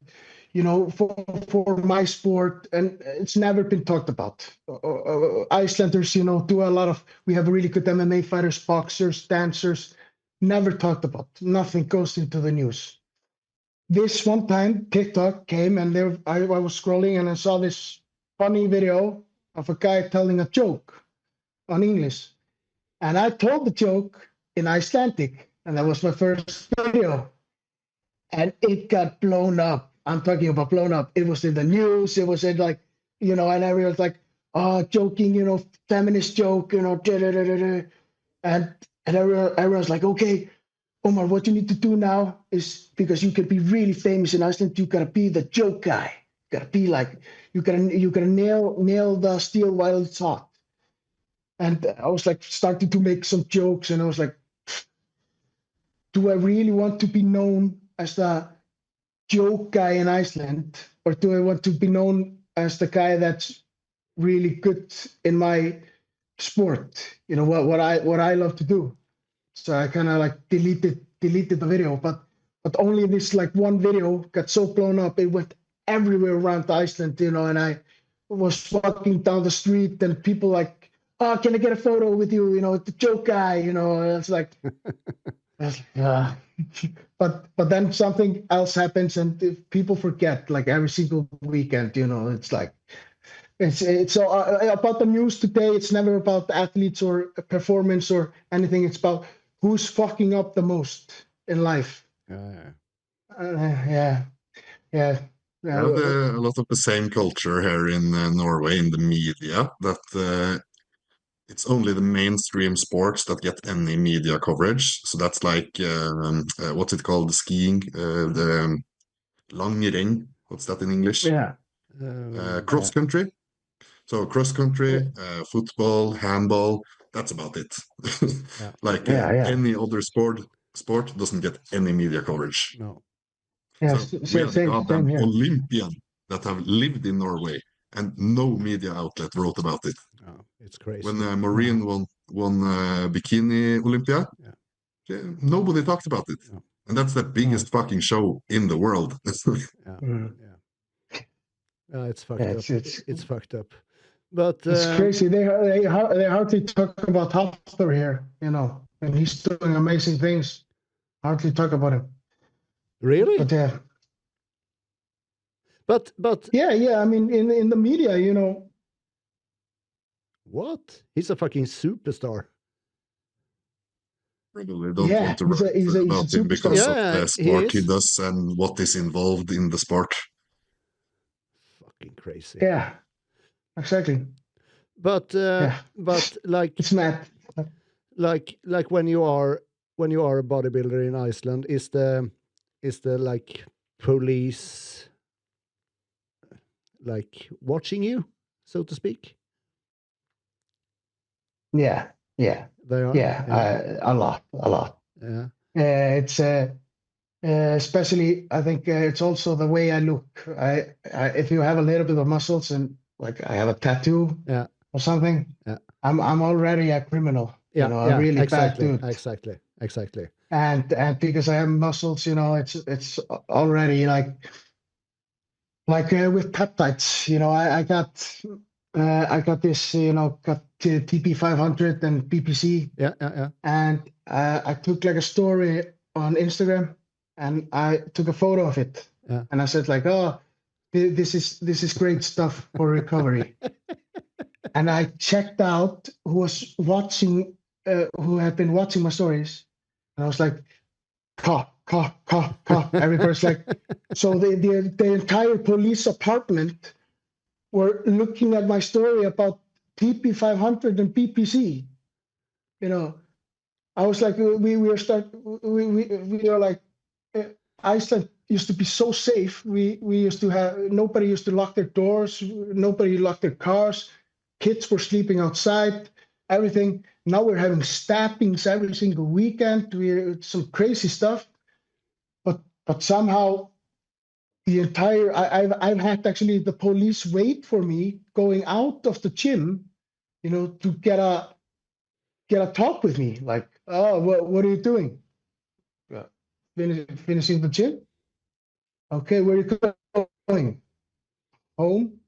for my sport, and it's never been talked about. Icelanders, do a lot of. We have really good MMA fighters, boxers, dancers. Never talked about. Nothing goes into the news. This one time, TikTok came, and I was scrolling, and I saw this funny video of a guy telling a joke on English, and I told the joke in Icelandic, and that was my first video, and it got blown up. I'm talking about blown up. It was in the news. It was in like, and everyone was like, oh, joking, feminist joke, and everyone's like, okay, Omar, what you need to do now is, because you can be really famous in Iceland, you gotta be the joke guy. You gotta be like, you gotta nail the steel while it's hot. And I was like starting to make some jokes, and I was like, do I really want to be known as the joke guy in Iceland, or do I want to be known as the guy that's really good in my sport? What I love to do. So I kind of like deleted the video, but only this like one video got so blown up, it went everywhere around Iceland, and I was walking down the street and people like, oh, can I get a photo with you? The joke guy, it's like, yeah. But then something else happens, and if people forget, like every single weekend, it's like, it's so about the news today. It's never about athletes or performance or anything. It's about who's fucking up the most in life. Yeah. We have a lot of the same culture here in Norway in the media that it's only the mainstream sports that get any media coverage. So that's like what's it called? The skiing, the langrenn. What's that in English? Yeah. Cross country. So cross country, football, handball. That's about it. Like any other sport doesn't get any media coverage. No. Yeah, So we have same here. Olympian that have lived in Norway and no media outlet wrote about it. Oh, it's crazy. When Maureen won Bikini Olympia, nobody talked about it. No. And that's the biggest fucking show in the world. It's fucked up. It's fucked up. But it's crazy. They hardly talk about Hafthor here, and he's doing amazing things. Hardly talk about him. Really? But yeah. But yeah. I mean, in the media, What? He's a fucking superstar. Probably don't want to write about him because of the sport he does and what is involved in the sport. Fucking crazy. Yeah, exactly. But like it's mad. Like when you are a bodybuilder in Iceland, is the like police like watching you, so to speak? Yeah. They are. Yeah. A lot. Yeah. It's especially, I think it's also the way I look. I if you have a little bit of muscles and like I have a tattoo or something, I'm already a criminal. A really bad dude. Exactly. And because I have muscles, it's already like with peptides. I got this, got TP 500 and PPC. Yeah. And I took like a story on Instagram, and I took a photo of it. Yeah. And I said like, oh, this is great stuff for recovery. And I checked out who had been watching my stories, and I was like, cough. Everybody's like, so the entire police department were looking at my story about TP 500 and PPC. I was like, we are like, Iceland used to be so safe. We used to have, nobody used to lock their doors, nobody locked their cars, kids were sleeping outside, everything. Now we're having stabbings every single weekend. Some crazy stuff, but somehow the entire I've had actually the police wait for me going out of the gym, to get a talk with me. Like, oh, what are you doing? Finishing the gym. Okay, where are you going? Home.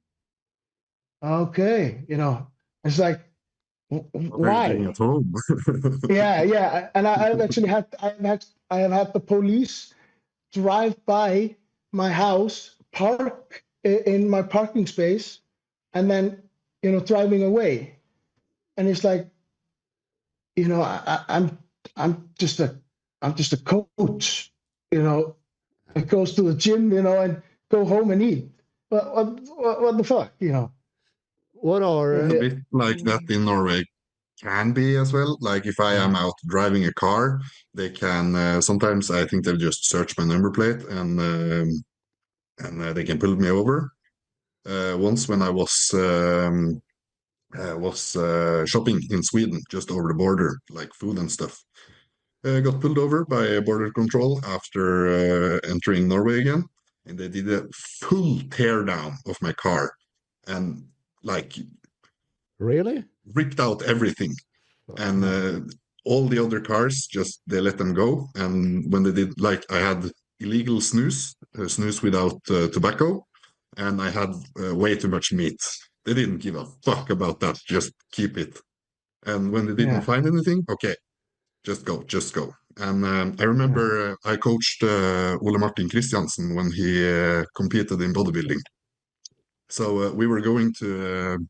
Okay, it's like, why? At home. yeah, and I've actually had the police drive by my house, park in my parking space, and then driving away. And it's like, I'm just a coach, that goes to the gym, and go home and eat. What the fuck, What are a bit like that in Norway can be as well. Like if I am out driving a car, they can sometimes I think they just search my number plate and they can pull me over. Once when I was shopping in Sweden, just over the border, like food and stuff, got pulled over by border control after entering Norway again, and they did a full tear down of my car and like really ripped out everything. And all the other cars, just they let them go. And when they did, like I had illegal snus without tobacco, and I had way too much meat. They didn't give a fuck about that. Just keep it. And when they didn't find anything, okay, just go. And I remember I coached Ole Martin Christiansen when he competed in bodybuilding. So we were going to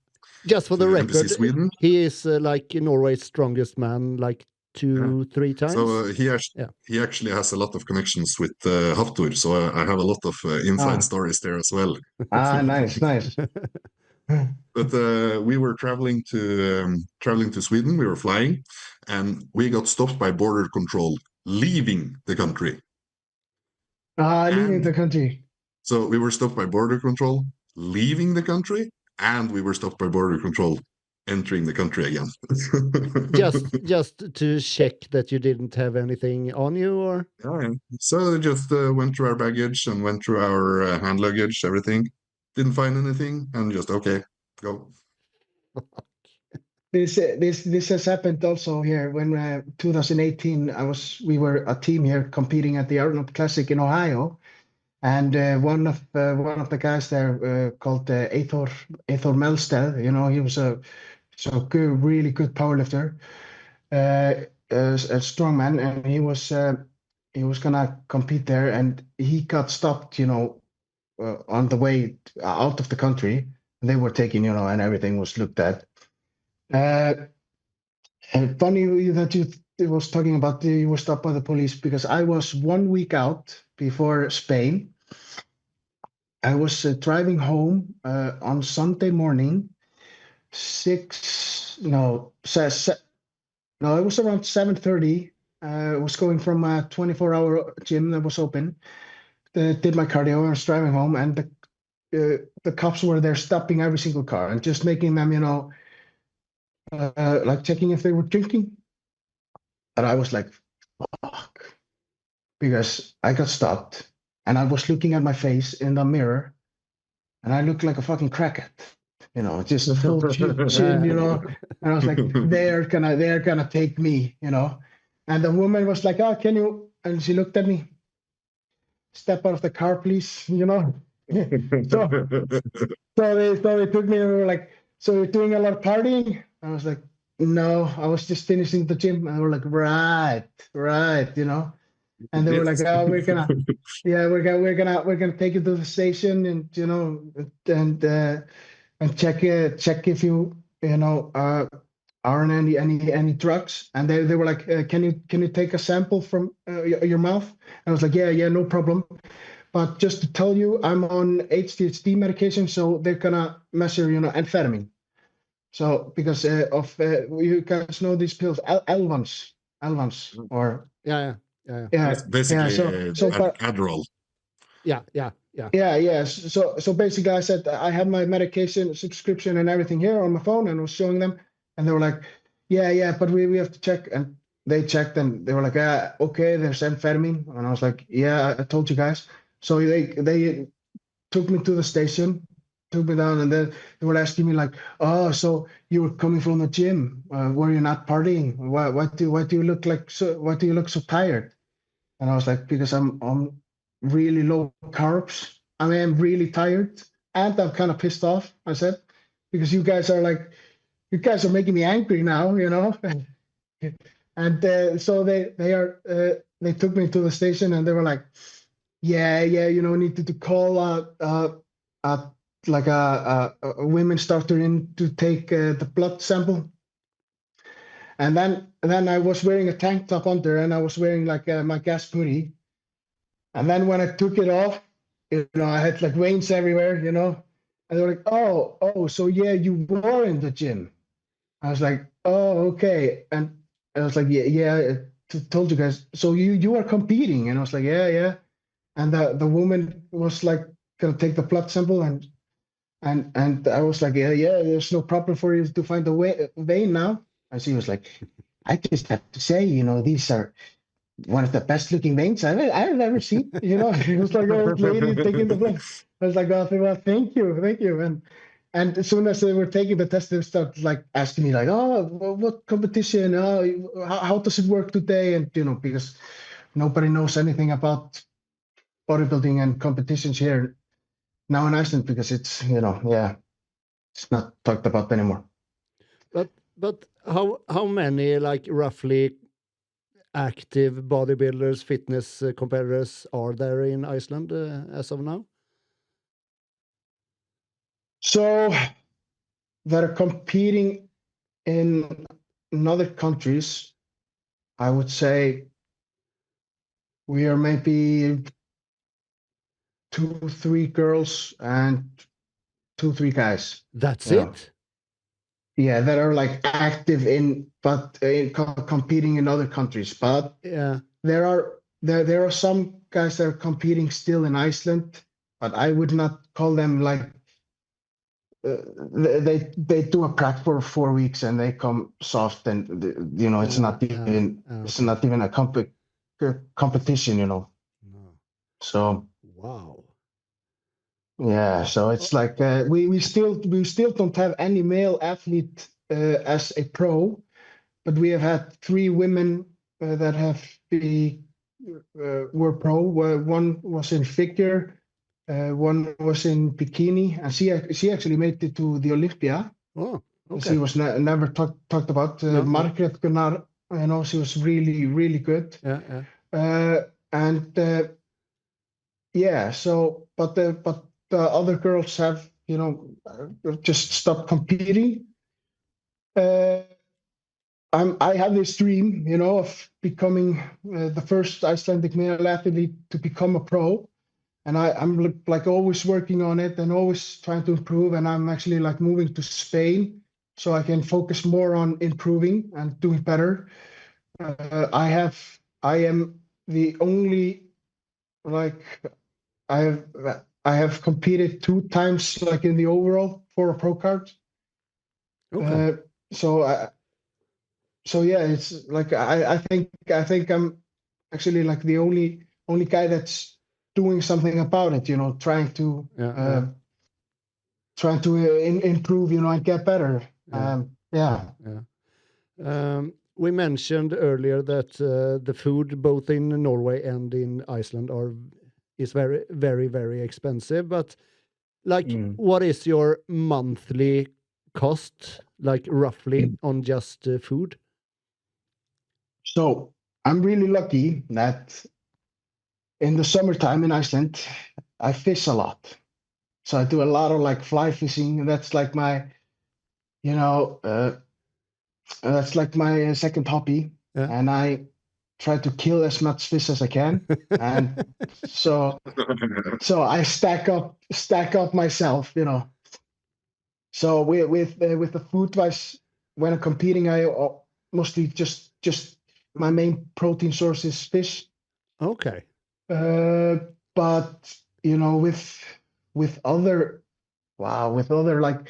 just for the record, Sweden. he is like Norway's strongest man, like 2-3 times. So Yeah. he actually has a lot of connections with Haftur, so I have a lot of inside stories there as well. Nice. But we were traveling to Sweden. We were flying, and we got stopped by border control leaving the country. Leaving the country. So we were stopped by border control leaving the country, and we were stopped by border control entering the country again. just to check that you didn't have anything on you, or? Yeah. So they just went through our baggage and went through our hand luggage, everything. Didn't find anything, and just okay, go. This has happened also here when 2018 we were a team here competing at the Arnold Classic in Ohio, and one of the guys there called Eyþór Melsted, he was a good, really good powerlifter, a strong man, and he was gonna compete there, and he got stopped, on the way out of the country. They were taking, and everything was looked at. And funny that you was talking about you were stopped by the police, because I was 1 week out before Spain. I was driving home on Sunday morning, it was around 7:30. I was going from a 24-hour gym that was open. Did my cardio. I was driving home, and the cops were there stopping every single car and just making them, like checking if they were drinking. And I was like, fuck, because I got stopped, and I was looking at my face in the mirror, and I looked like a fucking crackhead, just a full chin, and I was like, they're gonna take me, and the woman was like, oh, can you, and she looked at me, step out of the car, please, so they took me, and we were like, so you're doing a lot of partying? I was like, no, I was just finishing the gym. And they were like, right, and they were like, oh, we're gonna take you to the station, and and check if you aren't any drugs. And they were like, can you take a sample from your mouth? And I was like, yeah, no problem. But just to tell you, I'm on HDHD medication, so they're gonna measure, amphetamine. So because you guys know these pills, Elvans, or Yeah. It's basically but Adderall. Yeah. So basically, I said I have my medication subscription and everything here on my phone, and I was showing them, and they were like, yeah, but we have to check. And they checked, and they were like, okay, there's amphetamine. And I was like, yeah, I told you guys. So they took me to the station, took me down, and then they were asking me like, oh, so you were coming from the gym? Were you not partying? Why do you look like so? Why do you look so tired? And I was like, because I'm on really low carbs. I mean, I'm really tired, and I'm kind of pissed off. I said, because you guys are making me angry now, And so they took me to the station, and they were like, yeah, needed to call a women's doctor in to take the blood sample. And then I was wearing a tank top under, and I was wearing like my gas hoodie. And then when I took it off, I had like veins everywhere, and they were like, oh, so yeah, you were in the gym. I was like, oh, okay. And I was like, yeah, told you guys. So you are competing? And I was like, yeah. And the woman was like gonna take the blood sample, and I was like, yeah, there's no problem for you to find the vein now. And she was like, I just have to say, these are one of the best looking veins I've ever seen. It was like an old lady taking the blood. I was like, oh, well, thank you. And as soon as they were taking the test, they started like asking me like, oh, what competition? How does it work today? And because nobody knows anything about bodybuilding and competitions here now in Iceland, because it's it's not talked about anymore. But how many like roughly active bodybuilders, fitness competitors are there in Iceland as of now? So that are competing in other countries, I would say we are maybe 2-3 girls and 2-3 guys. That's Yeah. it? Yeah, that are like active competing in other countries. But Yeah. there are some guys that are competing still in Iceland, but I would not call them like they do a prep for 4 weeks and they come soft, and it's not even it's not even a competition, No. So Wow. yeah, so it's like we still don't have any male athlete as a pro, but we have had 3 women that have were pro. One was in figure, one was in bikini, and she actually made it to the Olympia. Oh, okay. She was never talked about. No. Margaret Gunnar, she was really, really good. Yeah. And yeah, so but the other girls have just stopped competing. I have this dream, of becoming the first Icelandic male athlete to become a pro, and I'm like always working on it and always trying to improve. And I'm actually like moving to Spain so I can focus more on improving and doing better. I am the only like I have competed 2 times like in the overall for a pro card. Okay. So yeah, it's like I think I'm actually like the only guy that's doing something about it. Trying to improve. And get better. Yeah. We mentioned earlier that the food both in Norway and in Iceland is very, very, very expensive. But like, what is your monthly cost, like roughly, on just food? So I'm really lucky that in the summertime in Iceland, I fish a lot. So I do a lot of like fly fishing. That's like my, that's like my second hobby. Yeah. And I try to kill as much fish as I can. And so I stack up myself, So with the food wise, when I'm competing, I mostly just my main protein source is fish. Okay. But with other like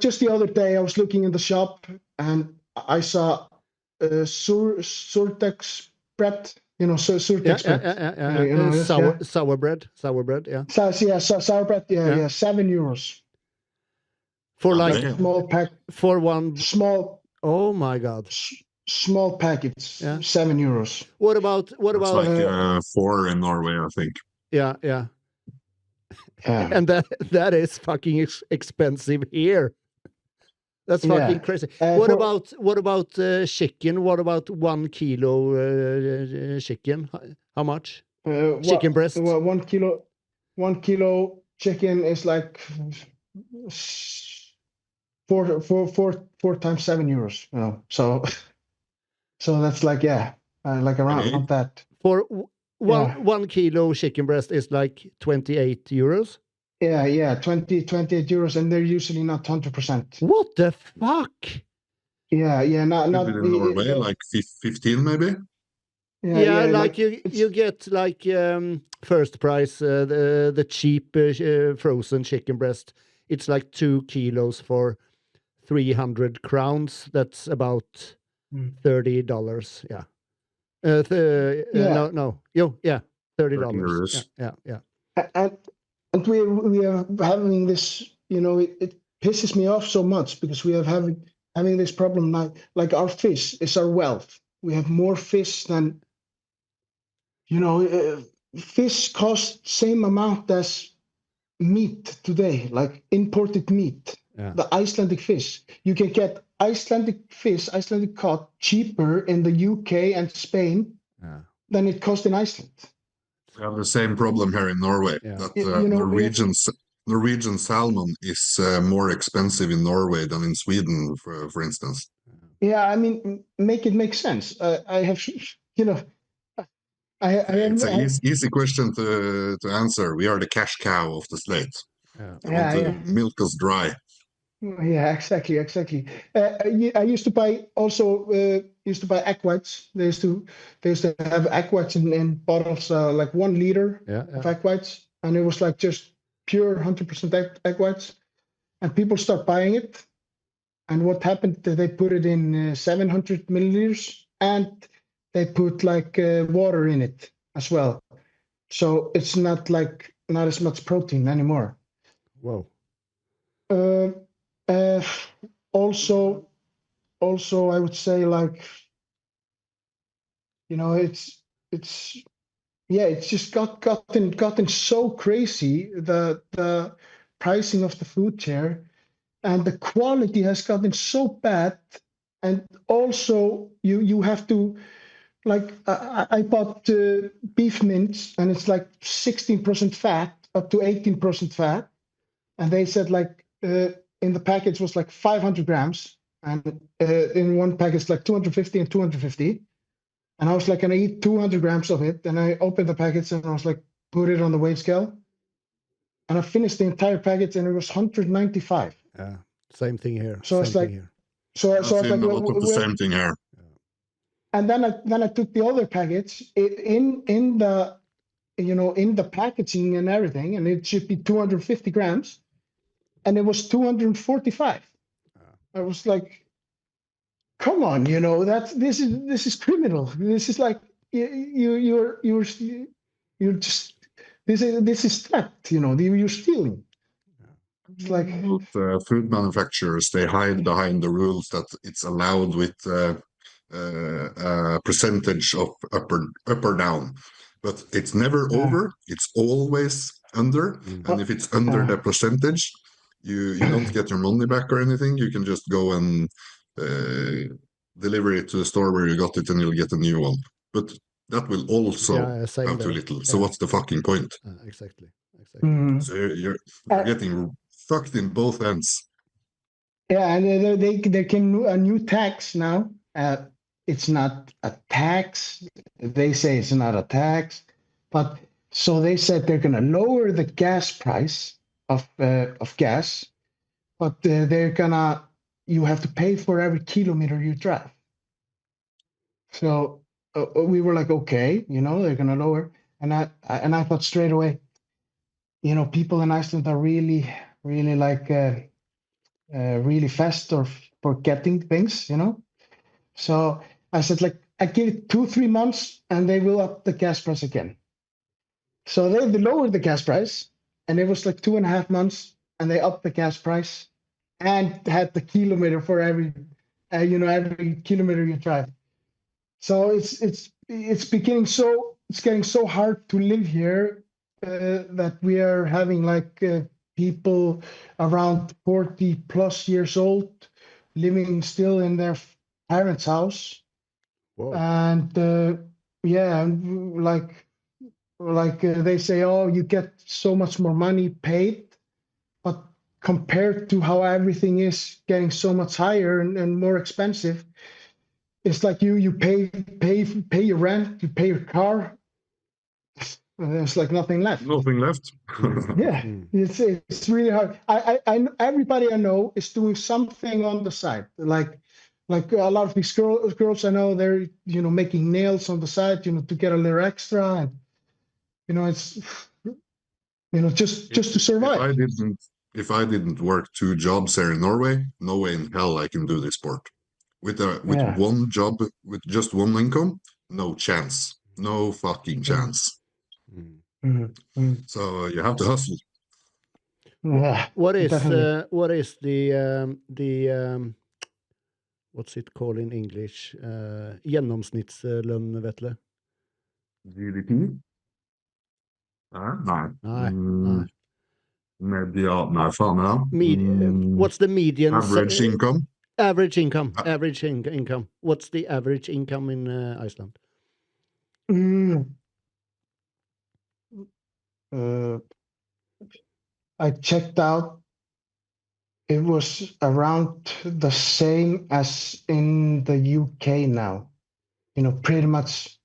just the other day, I was looking in the shop and I saw Surtex bread. Surtex bread. Sour bread. Yeah. Sour bread. Yeah. 7 euros. For like small pack. For one small. Oh my God. Small packets. 7 euros. What about? It's like 4 in Norway, I think. Yeah. And that is fucking expensive here. That's fucking crazy. What about chicken? What about 1 kilo chicken? How much? Chicken breast? 1 kilo chicken is like 4 times 7 euros. So that's like like around that. For 1 kilo chicken breast is like 28 euros. Yeah, 28 euros, and they're usually not 100%. What the fuck? Yeah, not in Norway, like 15 maybe. Yeah, like you get like first price the cheap frozen chicken breast. It's like 2 kilos for 300 crowns. That's about $30. Yeah. $30. Yeah. And we are having this, it pisses me off so much because we are having this problem now. Like our fish is our wealth. We have more fish than, fish cost same amount as meat today, like imported meat. Yeah. The Icelandic fish. You can get Icelandic fish, Icelandic cod cheaper in the UK and Spain than it costs in Iceland. We have the same problem here in Norway. That Norwegian salmon is more expensive in Norway than in Sweden, for instance. Yeah, I mean, make it make sense. I have, you know, It's an I easy question to answer. We are the cash cow of the state. Yeah. They want to yeah. milk us dry. Yeah, exactly. I used to buy also used to buy egg whites. They used to have egg whites in bottles, like 1 liter Yeah. of egg whites, and it was like just pure 100% egg whites. And people start buying it. And what happened? They put it in 700 milliliters, and they put like water in it as well. So it's not as much protein anymore. Whoa. Uh, uh, also, I would say, like, it's yeah, it's just gotten so crazy, the pricing of the food here, and the quality has gotten so bad. And also you have to, like, I bought beef mince, and it's like 16% fat, up to 18% fat, and they said, like, in the package was like 500 grams, and in one package like 250 and 250. And I was like, can I eat 200 grams of it? And I opened the package, and I was like, put it on the weight scale, and I finished the entire package, and it was 195. Yeah. Same thing here. So Same it's thing like, here. so I was like, A lot of the same thing here. and then I took the other package in the, in the packaging and everything, and it should be 250 grams, and it was 245. I was like, come on, this is criminal. This is like, you're just, this is theft. You're stealing. It's like, Both food manufacturers, they hide behind the rules that it's allowed with a percentage of up or down, but it's never over. It's always under, and if it's under the percentage, you don't get your money back or anything. You can just go and deliver it to the store where you got it, and you'll get a new one. But that will also same have too there. little. So what's the fucking point? Exactly. So you're Uh, getting fucked in both ends. yeah, and there came a new tax now. It's not a tax. They say it's not a tax, but so they said they're going to lower the gas price of gas, but you have to pay for every kilometer you drive. So we were like, okay, they're going to lower, and I thought straight away, people in Iceland are really, really like really fast for getting things. So I said, like, I give it 2-3 months, and they will up the gas price again. So they lowered the gas price, and it was like 2.5 months, and they upped the gas price, and had the kilometer for every kilometer you drive. So it's getting so hard to live here, that we are having like people around 40 plus years old living still in their parents' house. Whoa. And yeah, they say, oh, you get so much more money paid, but compared to how everything is getting so much higher and more expensive, it's like you pay your rent, you pay your car, and there's like nothing left. Nothing left. Yeah, it's really hard. I everybody I know is doing something on the side, like a lot of these girls I know, they're making nails on the side, to get a little extra, and it's just to survive. If I didn't work 2 jobs here in Norway, no way in hell I can do this sport. With Yeah. one job, with just one income, no chance. No fucking chance. So you have to hustle. Yeah, What is definitely. the what's it called in English? Gjennomsnittslønn, Vetle? GDP? Nei. Nei. Nei, faen ja. What's the median Average income? Average income. Average income. What's the average income in Iceland? I checked out it was around the same as in the UK now. Pretty much.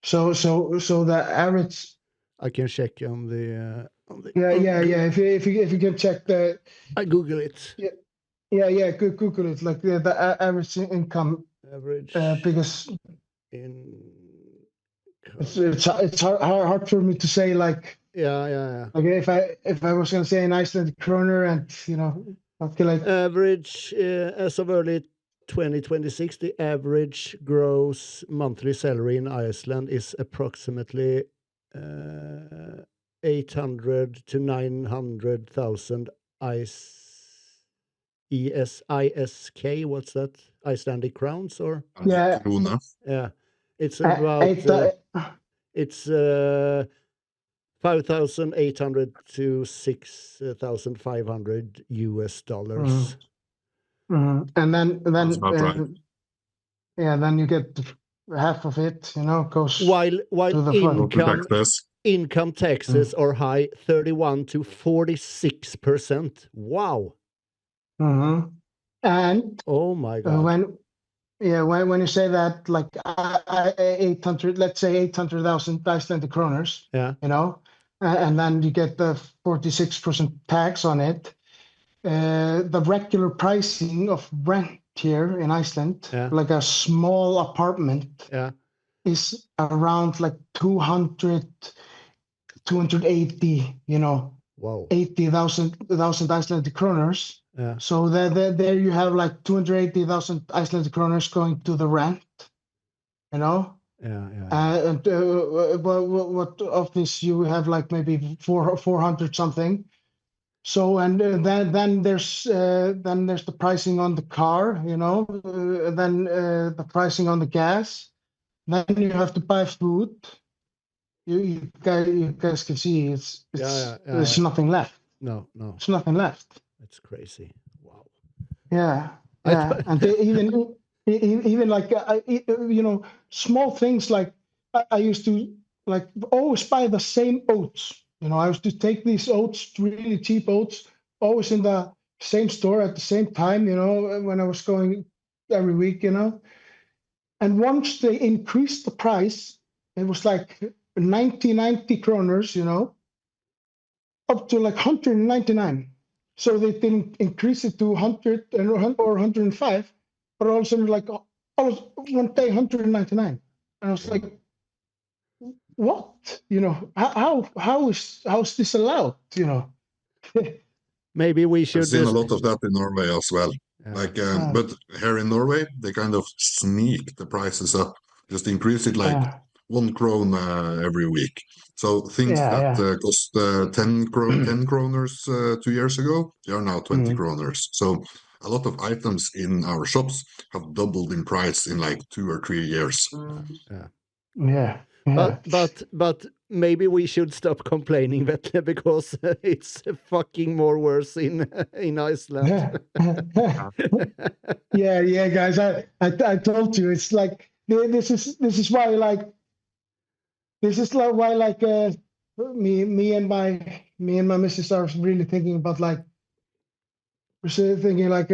So the average. I can check on the. Yeah. If you can check the. I Google it. Yeah. Google it. Like the average income. Average. Because in. It's hard for me to say like. Yeah. Like if I was gonna say in Icelandic kroner and I feel like average as of early 2026, the average gross monthly salary in Iceland is approximately 800 to 900,000 ISK. What's that? Icelandic crowns or? Yeah. Krona. Yeah, it's about it's 5,800 to 6,500 US dollars. And then That's about right. Then you get half of it, goes while to the income taxes are high, 31 to 46%. Wow. And oh my god. When you say that, like 800, let's say 800,000 Icelandic kroners, and then you get the 46% tax on it. The regular pricing of rent here in Iceland, like a small apartment, is around like 280, wow, 80,000 Icelandic kroners. Yeah. So there you have like 280,000 Icelandic kroners going to the rent, Yeah. And what of this you have like maybe 400 something. So and then there's the pricing on the car, then the pricing on the gas. Then you have to buy food. You guys can see there's nothing left. No. There's nothing left. That's crazy. Wow. Yeah. And even like small things like I used to like always buy the same oats. I used to take these oats, really cheap oats, always in the same store at the same time. When I was going every week. And once they increased the price, it was like 90 kroners. Up to like 199. So they didn't increase it to 100 or 105, but all of a sudden, like, one day 199, and I was like, "What? How is this allowed?" Maybe we should. I've seen a lot of that in Norway as well. Yeah. But here in Norway, they kind of sneak the prices up, just increase it like 1 krone every week. So things that cost 10 kroners 2 years ago, they are now 20 kroners. So a lot of items in our shops have doubled in price in like 2 or 3 years. Yeah. But maybe we should stop complaining, Vetle, because it's fucking more worse in Iceland. Yeah, guys. I told you it's like this is why like me and my missus are really thinking about like we're thinking like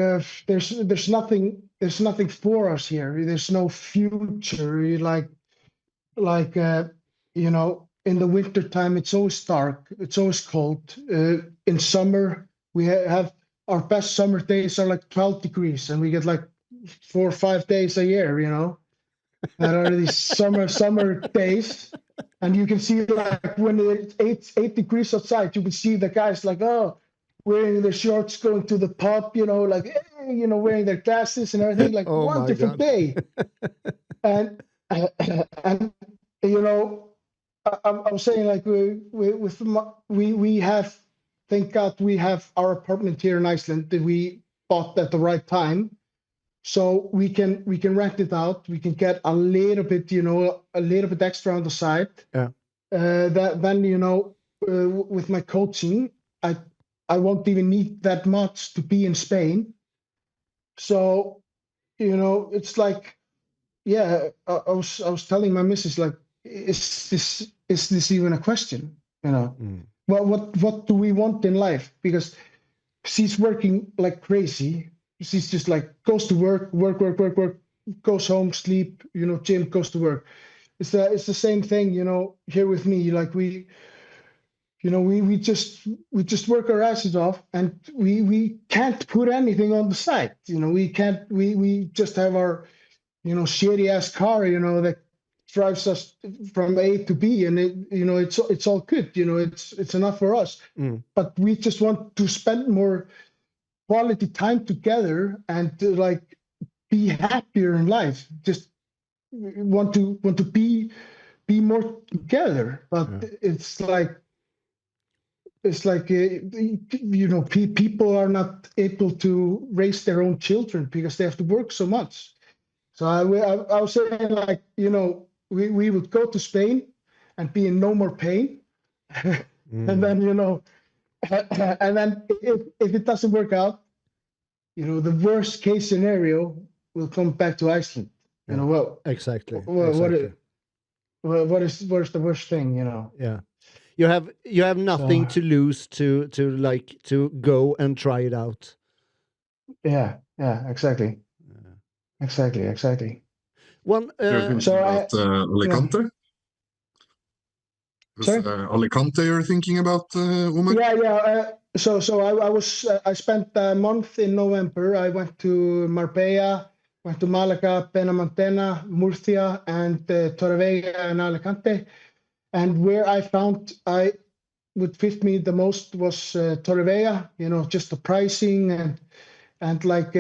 there's nothing for us here. There's no future. Like in the winter time it's always dark, it's always cold. In summer we have our best summer days are like 12 degrees, and we get like 4 or 5 days a year, that are these summer days. And you can see like when it's 8 degrees outside, you can see the guys like wearing their shorts, going to the pub, like wearing their glasses and everything, like wonderful day. And I'm saying like we have, thank God we have our apartment here in Iceland that we bought at the right time, so we can rent it out. We can get a little bit extra on the side. Then with my coaching, I won't even need that much to be in Spain. So it's like, I was telling my missus like, is this even a question? What do we want in life? Because she's working like crazy. She's just like goes to work, goes home, sleep, gym, goes to work. It's the same thing, here with me. Like we just work our asses off, and we can't put anything on the side. We can't. We just have our shitty ass car, that drives us from A to B, and it's all good. It's enough for us. But we just want to spend more quality time together and to like be happier in life. Just want to be more together. But it's like people are not able to raise their own children because they have to work so much. So I was saying, like, we would go to Spain and be in no more pain, and then and then if it doesn't work out, the worst case scenario will come back to Iceland. Exactly. What is the worst thing? Yeah. You have nothing to lose to go and try it out. Yeah, exactly. Exactly. One You're thinking about Alicante? Sorry? Alicante you're thinking about, Omar? Yeah. So I spent a month in November. I went to Marbella, went to Malaga, Benalmádena, Murcia, and Torrevieja and Alicante. And where I found I would fit me the most was Torrevieja. Just the pricing and like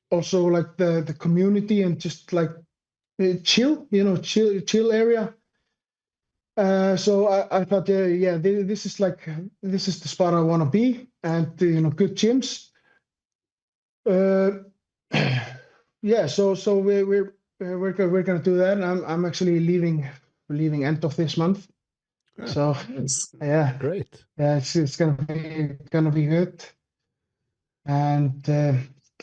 also like the community and just like chill area. So I thought, this is the spot I want to be, and good gyms. So we're gonna do that. I'm actually leaving end of this month. So great. Yeah, it's gonna be good. And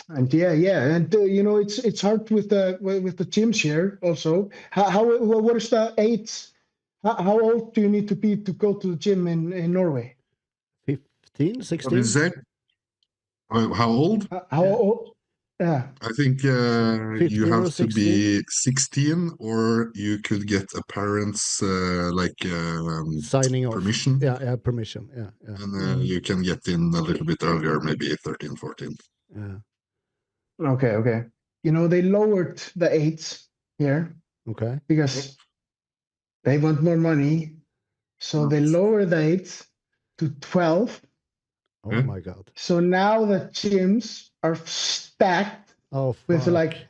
it's hard with the gyms here also. What is the age? How old do you need to be to go to the gym in Norway? 15, 16? What is that? How old? How old? Yeah. I think you have to be 16, or you could get a parent's signing off permission. Yeah, permission. Yeah. And you can get in a little bit earlier, maybe 13, 14. Yeah. Okay. They lowered the age here. Okay. Because they want more money, so they lower the age to 12. Oh my God. So now the gyms are stacked with like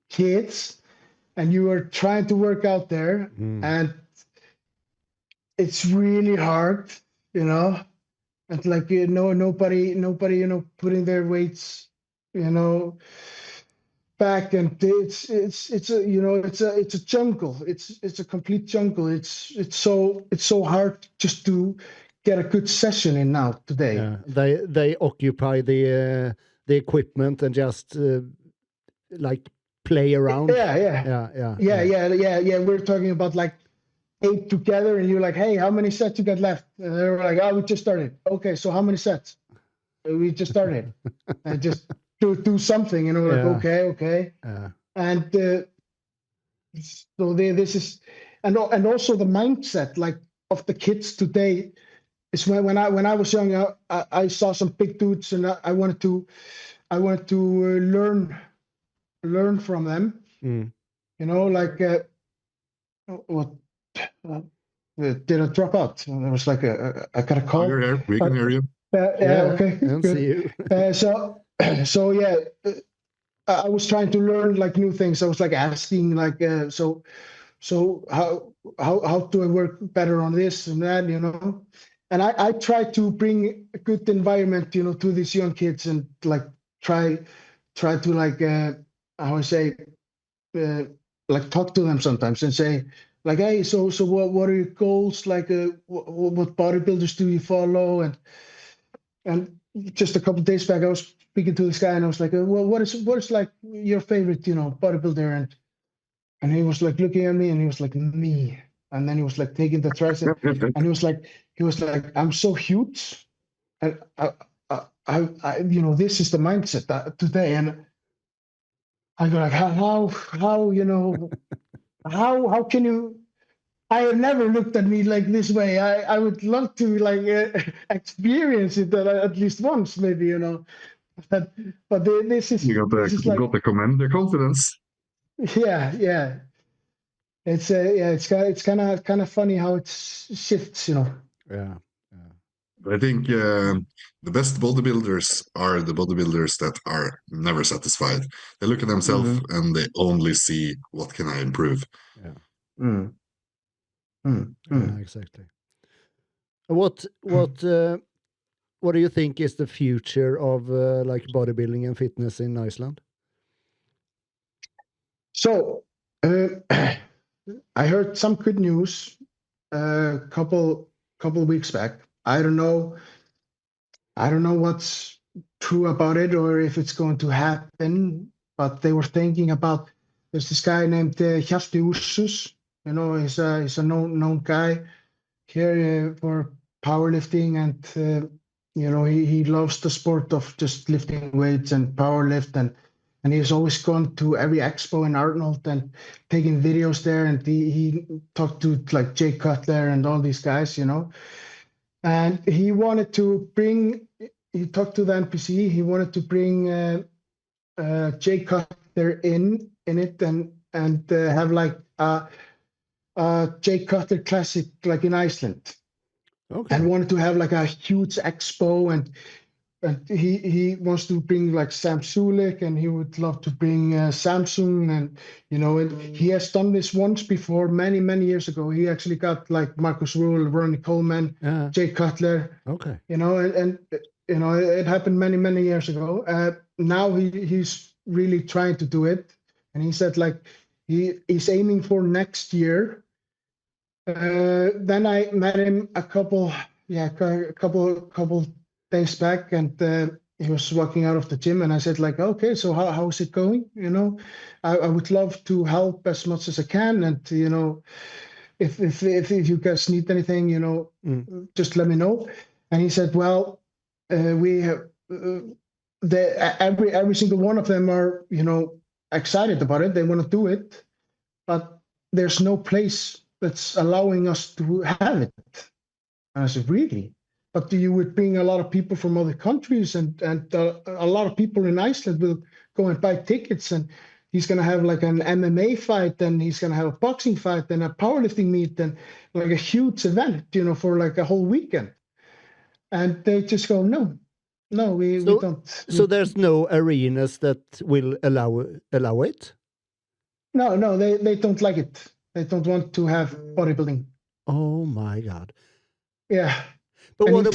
kids, and you are trying to work out there, and it's really hard, and like nobody putting their weights, back, and it's a jungle. It's a complete jungle. It's so hard just to get a good session in now today. Yeah, they occupy the equipment and just like play around. Yeah. We're talking about like 8 together, and you're like, hey, how many sets you got left? And they're like, we just started. Okay, so how many sets? We just started. And just do something, like okay. And so this is, and also the mindset like of the kids today is when I was young, I saw some big dudes, and I wanted to learn from them. Like what did I drop out? There was like I got a call. You're here. We can hear you. Okay, I good. see you. So yeah, I was trying to learn like new things. I was like asking like, so how do I work better on this and that, And I try to bring a good environment, to these young kids, and like try to like how I say, like talk to them sometimes and say like, hey, so what are your goals? Like, what bodybuilders do you follow? And just a couple of days back, I was speaking to this guy, and I was like, well, what is like your favorite, bodybuilder? And he was like looking at me, and he was like, me. And then he was like taking the tricep, and he was like, I'm so huge, and this is the mindset today, and I go like, how how can you? I have never looked at me like this way. I would love to like experience it at least once, maybe, But this is You like, got the commander confidence. yeah. It's kind of funny how it shifts, Yeah. I think the best bodybuilders are the bodybuilders that are never satisfied. They look at themselves and they only see what can I improve. Yeah. Mm. Exactly. What do you think is the future of like bodybuilding and fitness in Iceland? So I heard some good news a couple weeks back. I don't know what's true about it or if it's going to happen, but they were thinking about, there's this guy named Hjalti Ursus. He's a known guy here for powerlifting, and he loves the sport of just lifting weights and powerlift, and he's always gone to every expo in Arnold and taking videos there, and he talked to like Jay Cutler and all these guys, and he talked to the NPC. He wanted to bring Jay Cutler in it and have like Jay Cutler Classic like in Iceland. Okay. And wanted to have like a huge expo, and he wants to bring like Sam Sulek, and he would love to bring Samsung, and and he has done this once before, many years ago. He actually got like Marcus Rule, Ronnie Coleman, Jay Cutler. Okay. And it happened many years ago. Now he's really trying to do it, and he said like he's aiming for next year. Then I met him a couple days back, and he was walking out of the gym, and I said like, okay, so how's it going? I would love to help as much as I can, and if you guys need anything, just let me know. And he said, well, we have every single one of them are excited about it. They want to do it, but there's no place that's allowing us to have it. And I said, really? But you would bring a lot of people from other countries, and a lot of people in Iceland will go and buy tickets, and he's going to have like an MMA fight, and he's going to have a boxing fight and a powerlifting meet, and like a huge event, for like a whole weekend. And they just go, no, we don't. So there's no arenas that will allow it? No, they don't like it. They don't want to have bodybuilding. Oh my God. Yeah. But and what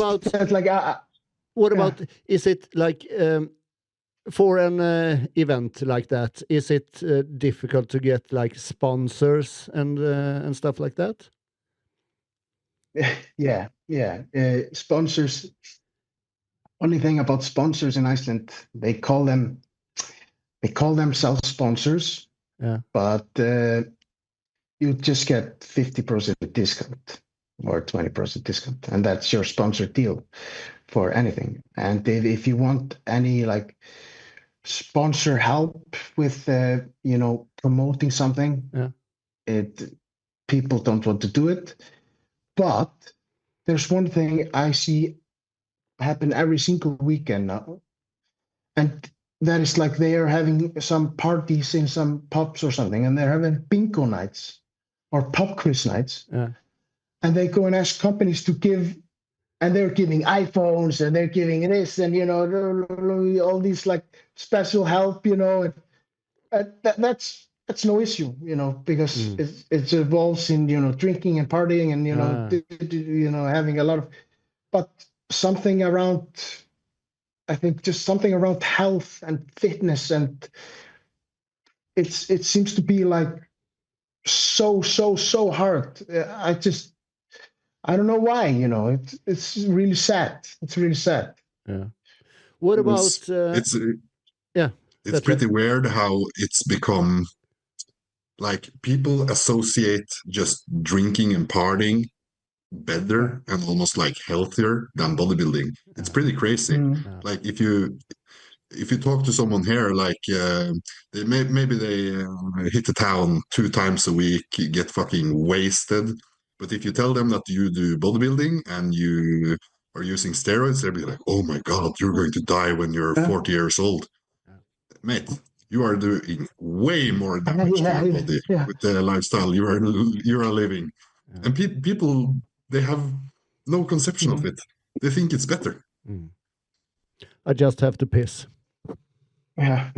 about is it like for an event like that, is it difficult to get like sponsors and stuff like that? Yeah. Sponsors. Only thing about sponsors in Iceland, they call themselves sponsors. Yeah. But you just get 50% discount or 20% discount, and that's your sponsor deal for anything. And if you want any like sponsor help with promoting something, people don't want to do it. But there's one thing I see happen every single weekend now, and that is like they are having some parties in some pubs or something, and they're having bingo nights or pub quiz nights. Yeah. And they go and ask companies to give, and they're giving iPhones, and they're giving this, and all these like special help, and that's no issue, because it involves in drinking and partying and having a lot of, but something around, I think just something around health and fitness, and it seems to be like so hard. I don't know why, it's really sad. It's really sad. Yeah. What about it's pretty weird how it's become like people associate just drinking and partying better and almost like healthier than bodybuilding. It's pretty crazy. Mm. Like if you talk to someone here, like maybe they hit the town 2 times a week, get fucking wasted. But if you tell them that you do bodybuilding and you are using steroids, they'll be like, "Oh my God, you're going to die when you're 40 years old." Mate, you are doing way more damage to your body Yeah. with the lifestyle you are living. And people, they have no conception of it. They think it's better. I just have to piss. Yeah.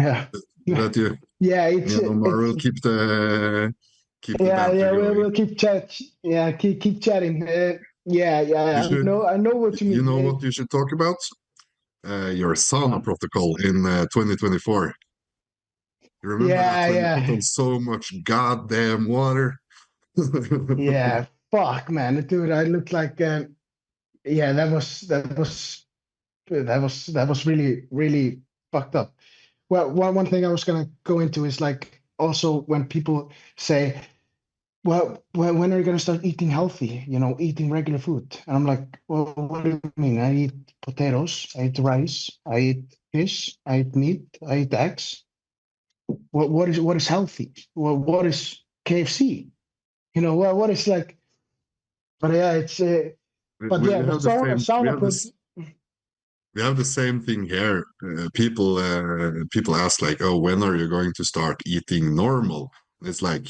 That you, Yeah, me and Omar will keep the banter going. we'll keep chat. Yeah, keep chatting. You should, I know what you you mean. know what you should talk about? Your sauna protocol in 2024. You remember that when you put Yeah. on so much goddamn water? Yeah, fuck, man, dude, I looked like, yeah, that was really fucked up. Well, one thing I was gonna go into is like also when people say, well, when are you gonna start eating healthy? You know, eating regular food, and I'm like, well, what do you mean? I eat potatoes, I eat rice, I eat fish, I eat meat, I eat eggs. What is healthy? Well, what is KFC? You know, well, what is like? But yeah, it's but we yeah, the have the same. sauna pro. We have the same thing here. People ask like, "Oh, when are you going to start eating normal?" And it's like,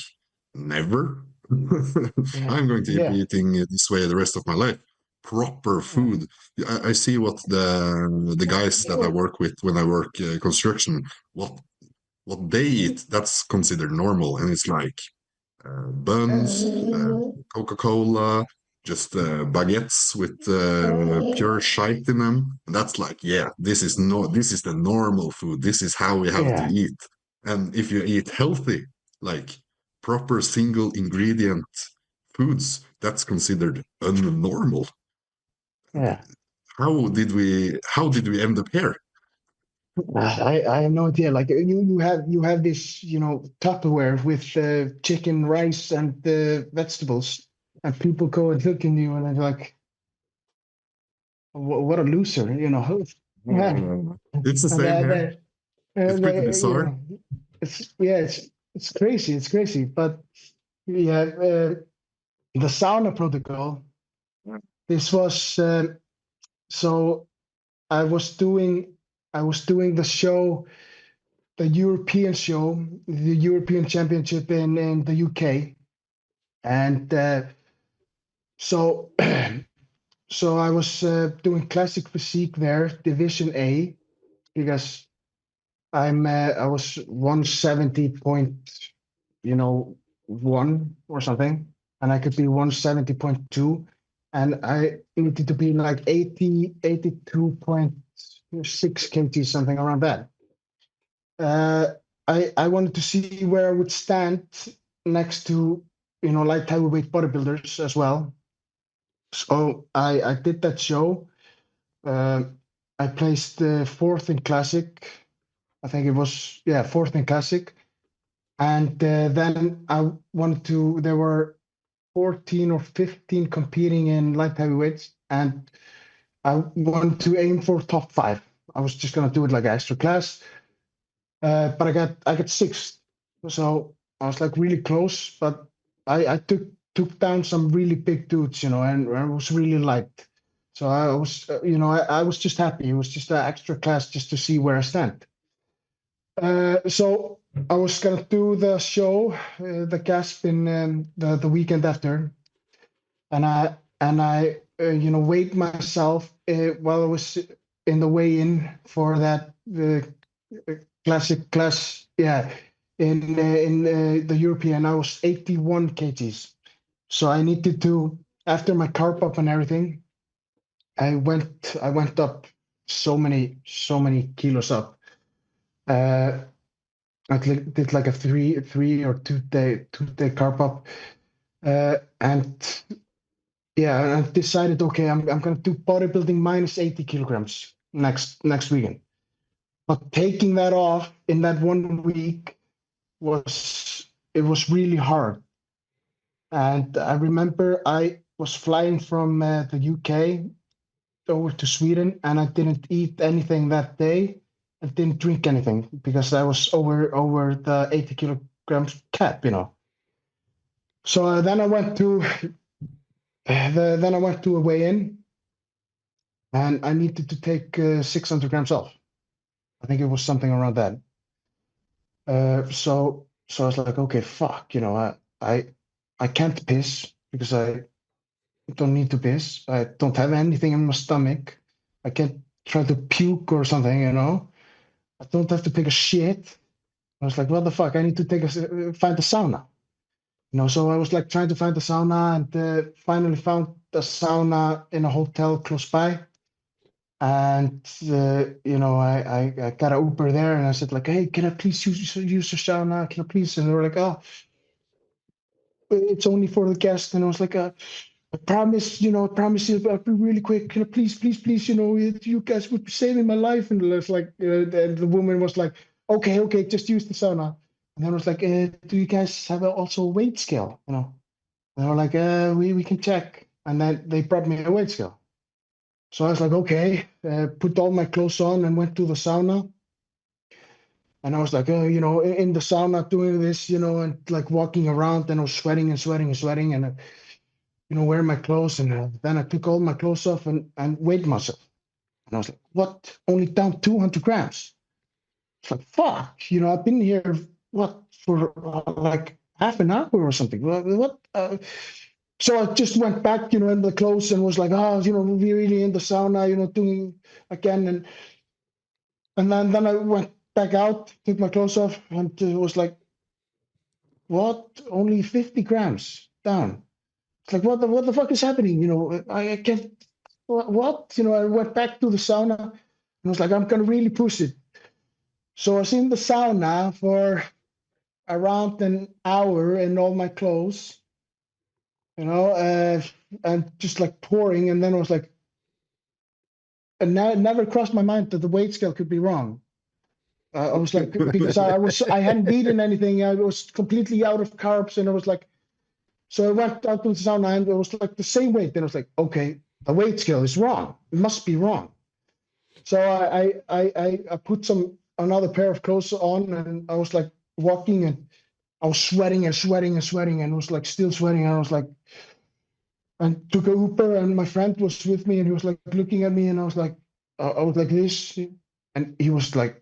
never. Yeah, I'm going to be yeah, eating this way the rest of my life. Proper yeah, food. I see what the guys that I work with when I work construction, what they eat. That's considered normal, and it's like buns, Coca-Cola, just baguettes with pure shite in them. And that's like, yeah, this is the normal food. This is how we have to yeah, eat. And if you eat healthy, like proper single ingredient foods, that's considered unnormal. yeah. How did we end up here? I have no idea. Like you have this, you know, Tupperware with chicken, rice, and vegetables, and people go and look at you and they're like, What a loser," you know. Yeah. It's the And same here. It's pretty you bizarre. know, it's crazy, it's crazy. But yeah, the sauna protocol. This was so I was doing the show, the European show, the European Championship in the UK, and so so I was doing classic physique there, Division A, because I was 170 point, you know, 1 or something, and I could be 170.2, and I needed to be like 82.6 kg, something around that. Uh, I wanted to see where I would stand next to, you know, light heavyweight bodybuilders as well. So I did that show. I placed fourth in classic. I think it was, yeah, fourth in classic. And then I wanted to, there were 14 or 15 competing in light heavyweights, and I wanted to aim for top five. I was just gonna do it like an extra class, but I got sixth, so I was like really close. But I took down some really big dudes, you know, and I was really light. So I was, you know, I was just happy. It was just an extra class just to see where I stand. So I was gonna do the show, the Gasp in the weekend after, and I you know, weighed myself while I was in the weigh-in for that classic class. Yeah, in the European, I was 81 kgs. So I needed to, after my carb up and everything, I went up so many kilos up. Uh, I did like a three or 2 day carb up, and yeah, I decided, okay, I'm gonna do bodybuilding minus 80 kilograms next weekend. But taking that off in that 1 week was really hard. And I remember I was flying from the UK over to Sweden, and I didn't eat anything that day. I didn't drink anything because I was over the 80 kilograms cap, you know. So then I went to a weigh-in, and I needed to take 600 grams off. I think it was something around that. So I was like, okay, fuck, you know, I can't piss because I don't need to piss. I don't have anything in my stomach. I can't try to puke or something, you know. I don't have to take a shit. I was like, what the fuck? I need to find a sauna. You know, so I was like trying to find a sauna, and finally found a sauna in a hotel close by. And you know, I got an Uber there, and I said like, hey, can I please use your sauna? Can I please? And they were like, oh, it's only for the guests. And I was like, I promise, you know, I promise you, I'll be really quick. Can I please, you know, you guys would be saving my life. And it was like, the woman was like, okay, just use the sauna. And then I was like, do you guys have also a weight scale? You know, and they were like, we can check. And then they brought me a weight scale. So I was like, okay, put all my clothes on and went to the sauna. And I was like, you know, in the sauna doing this, you know, and like walking around, and I was sweating, and you know, wearing my clothes. And then I took all my clothes off and weighed myself. And I was like, what? Only down 200 grams. It's like, fuck, you know, I've been here, what, for like half an hour or something. What? So I just went back, you know, in the clothes, and was like, oh, you know, we're really in the sauna, you know, doing again. And then I went back out, took my clothes off, and it was like, what? Only 50 grams down. It's like, what the fuck is happening? You know, I can't, what? You know, I went back to the sauna, and I was like, I'm going to really push it. So I was in the sauna for around an hour in all my clothes, you know, and just like pouring. And then I was like, and now it never crossed my mind that the weight scale could be wrong. I was like, because I hadn't eaten anything. I was completely out of carbs, and I was like, so I went out to the sauna, and it was like the same weight. Then I was like, okay, the weight scale is wrong. It must be wrong. So I put another pair of clothes on, and I was like walking, and I was sweating, and it was like still sweating. And I was like, and took a Uber, and my friend was with me, and he was like looking at me, and I was like this, and he was like,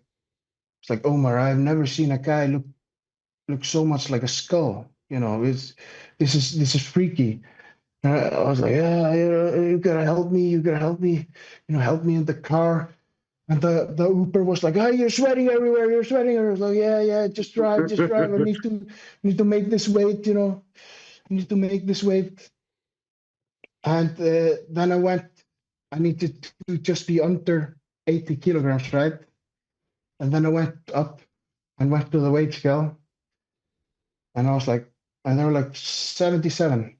it's like, Omar, I've never seen a guy look so much like a skull. You know, this is freaky. And I was like, yeah, you gotta help me, you know, help me in the car. And the Uber was like, oh, you're sweating everywhere. I was like, yeah, just drive. I need to make this weight, you know, I need to make this weight. And then I needed to just be under 80 kilograms, right? And then I went up and went to the weight scale. And I was like, and they were like 77.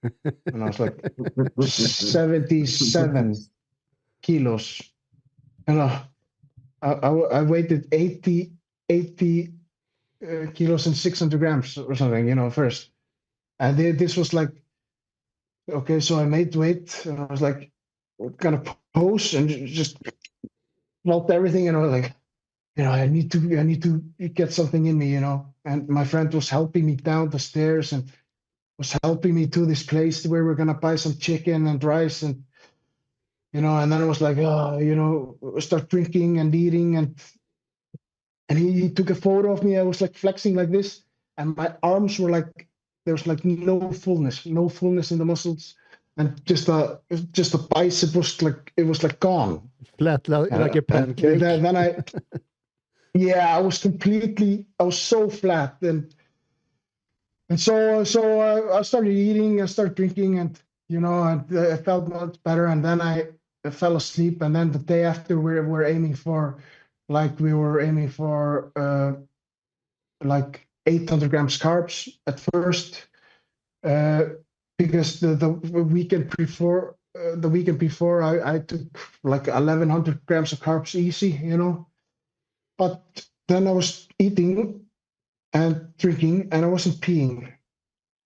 And I was like, 77 kilos. And I weighed 80 kilos and 600 grams or something, you know, first. And this was like, okay, so I made weight, and I was like, gonna pose and just felt everything, and I was like, you know, I need to get something in me, you know. And my friend was helping me down the stairs, and was helping me to this place where we're gonna buy some chicken and rice, and you know. And then I was like, oh, you know, start drinking and eating, and he took a photo of me. I was like flexing like this, and my arms were like, there was like no fullness in the muscles, and just the bicep was like, it was like gone, Flat like a pancake. Then I was so flat, and so I started eating, I started drinking, and you know, and I felt much better. And then I fell asleep. And then the day after, we were aiming for like 800 grams carbs at first, because the weekend before I took like 1100 grams of carbs easy, you know. But then I was eating and drinking, and I wasn't peeing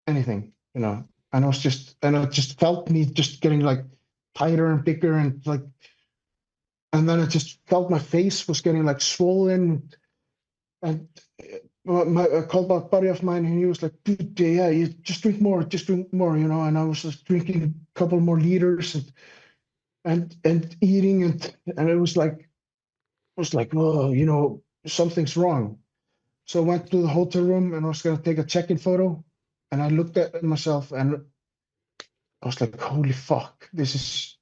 anything, you know. and I just felt me just getting like tighter and bigger, and like, and then I just felt my face was getting like swollen, and I called my buddy of mine, and he was like, dude, yeah, you just drink more, you know. And I was just drinking a couple more liters and eating, and it was like, oh, you know, something's wrong. So I went to the hotel room, and I was gonna take a check-in photo, and I looked at myself, and I was like, holy fuck, this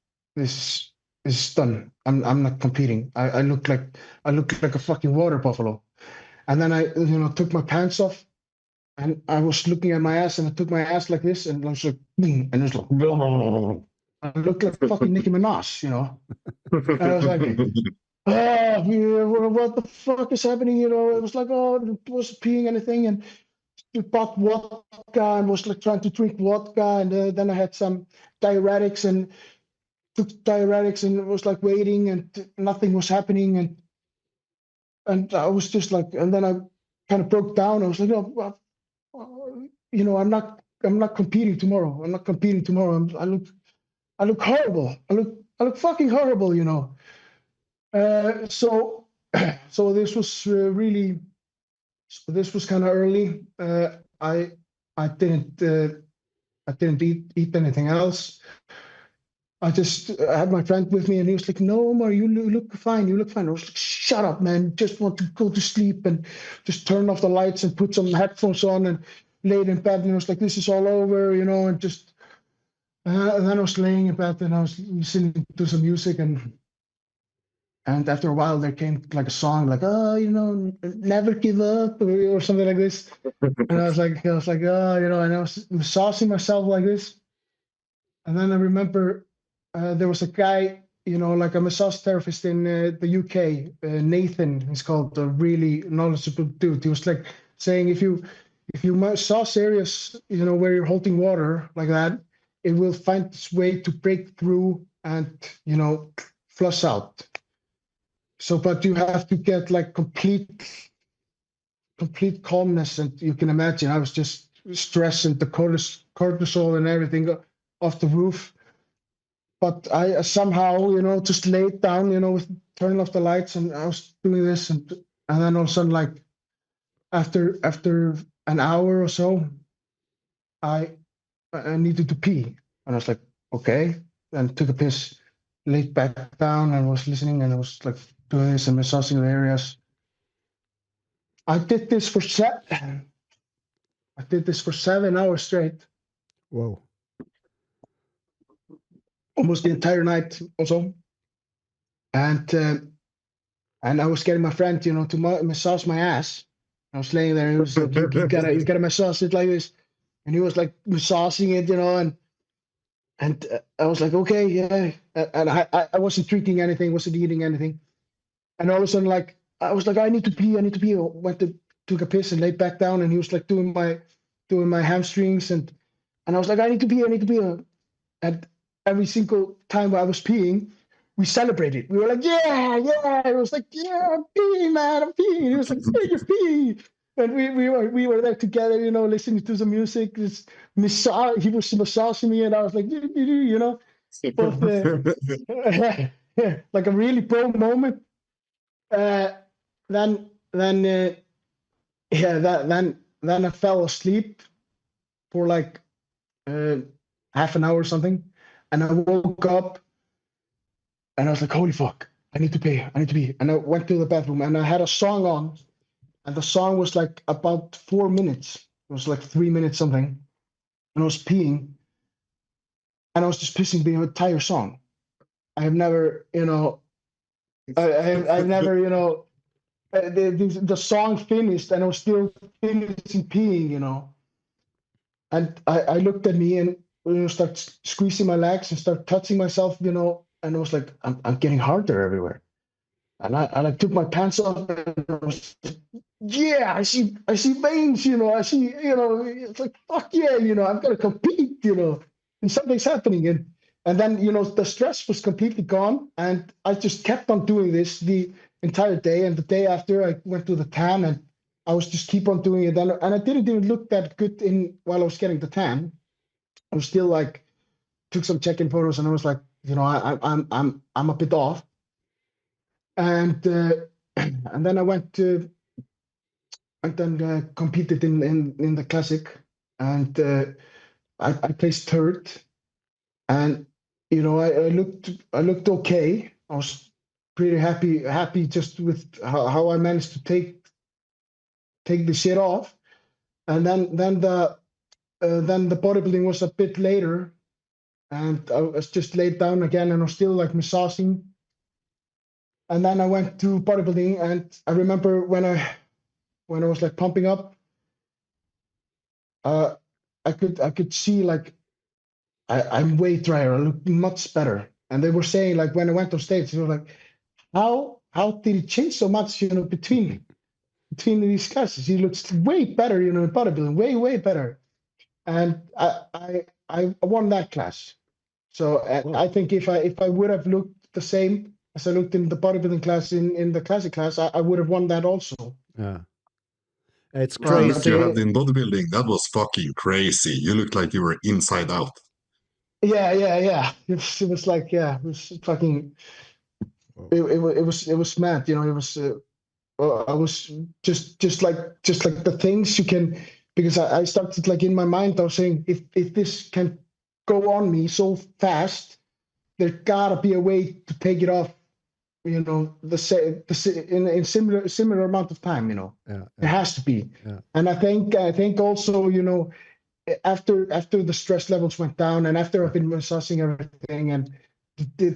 is done. I'm not competing. I look like a fucking water buffalo. And then I, you know, took my pants off, and I was looking at my ass, and I took my ass like this, and I was like, and it was like, I looked like fucking Nicki Minaj, you know. And I was like, oh, yeah, what the fuck is happening? You know, it was like, oh, I wasn't peeing anything, and we bought vodka and was like trying to drink vodka, and then I had some diuretics and took diuretics, and it was like waiting, and nothing was happening, and I was just like, and then I kind of broke down. I was like, oh, you know, I'm not competing tomorrow. I'm not competing tomorrow. I look horrible. I look fucking horrible, you know. So so this was really, this was kind of early. I didn't eat anything else. I had my friend with me, and he was like, no, Omar, you look fine. You look fine. I was like, shut up, man. Just want to go to sleep and just turn off the lights and put some headphones on and laid in bed. And I was like, this is all over, you know, and just, and then I was laying in bed, and I was listening to some music, and after a while there came like a song like, oh, you know, never give up, or something like this. And I was like, oh, you know, and I was massaging myself like this. And then I remember there was a guy, you know, like a massage therapist in the UK, Nathan, he's called, a really knowledgeable dude. He was like saying, if you massage areas, you know, where you're holding water like that, it will find its way to break through and, you know, flush out. So, but you have to get like complete calmness, and you can imagine I was just stressing the cortisol and everything off the roof. But I somehow, you know, just laid down, you know, with turning off the lights, and I was doing this, and then all of a sudden, like after an hour or so, I needed to pee, and I was like, okay, and took a piss, laid back down, and was listening, and I was like doing this and massaging the areas. I did this for 7 hours straight. Whoa. Almost the entire night also. And I was getting my friend, you know, to massage my ass. I was laying there, and he was like, you gotta massage it like this. And he was like massaging it, you know, and I was like, okay, yeah. And I wasn't drinking anything, wasn't eating anything. And all of a sudden, like, I was like, I need to pee. I took a piss and laid back down, and he was like doing my hamstrings, and I was like, I need to pee. And every single time I was peeing, we celebrated. We were like, yeah. It was like, yeah, I'm peeing, man, I'm peeing. He was like, yeah, you're peeing. And we were there together, you know, listening to some music. He was massaging me, and I was like, you know, both like a really pro moment. Then I fell asleep for like half an hour or something, and I woke up, and I was like, holy fuck, I need to pee. And I went to the bathroom, and I had a song on, and the song was like about 4 minutes. It was like 3 minutes something, and I was peeing, and I was just pissing the entire song. I have never, you know, I've never, you know, the song finished, and I was still finishing peeing, you know. And I looked at me, and, you know, start squeezing my legs and start touching myself, you know, and I was like, I'm getting harder everywhere. And I like took my pants off, and I was like, yeah, I see veins, you know, you know, it's like, fuck yeah, you know, I'm gonna compete, you know, and something's happening. And then, you know, the stress was completely gone, and I just kept on doing this the entire day. And the day after, I went to the tan, and I was just keep on doing it. And I didn't even look that good while I was getting the tan. I was still like took some check-in photos, and I was like, I'm a bit off. And and then I went to and then competed in the classic, and I placed third, and I looked okay. I was pretty happy just with how I managed to take the shit off, and then the bodybuilding was a bit later, and I was just laid down again, and I was still like massaging, and then I went to bodybuilding, and I remember when I was like pumping up, I could see like I'm way drier. I look much better. And they were saying like when I went on stage, they were like, how did it change so much? Between these classes, he looks way better. In bodybuilding, way better. And I won that class. So I think if I would have looked the same as I looked in the bodybuilding class in the classic class, I would have won that also. Yeah. It's The look you crazy. had in bodybuilding, that was fucking crazy. You looked like you were inside out. Yeah. It was like, yeah, it was fucking. It was mad. It was. I was just like the things you can, because I started like in my mind. I was saying if this can go on me so fast, there gotta be a way to take it off. In similar amount of time. Yeah. It has to be. Yeah. And I think also after the stress levels went down, and after I've been massaging everything, and the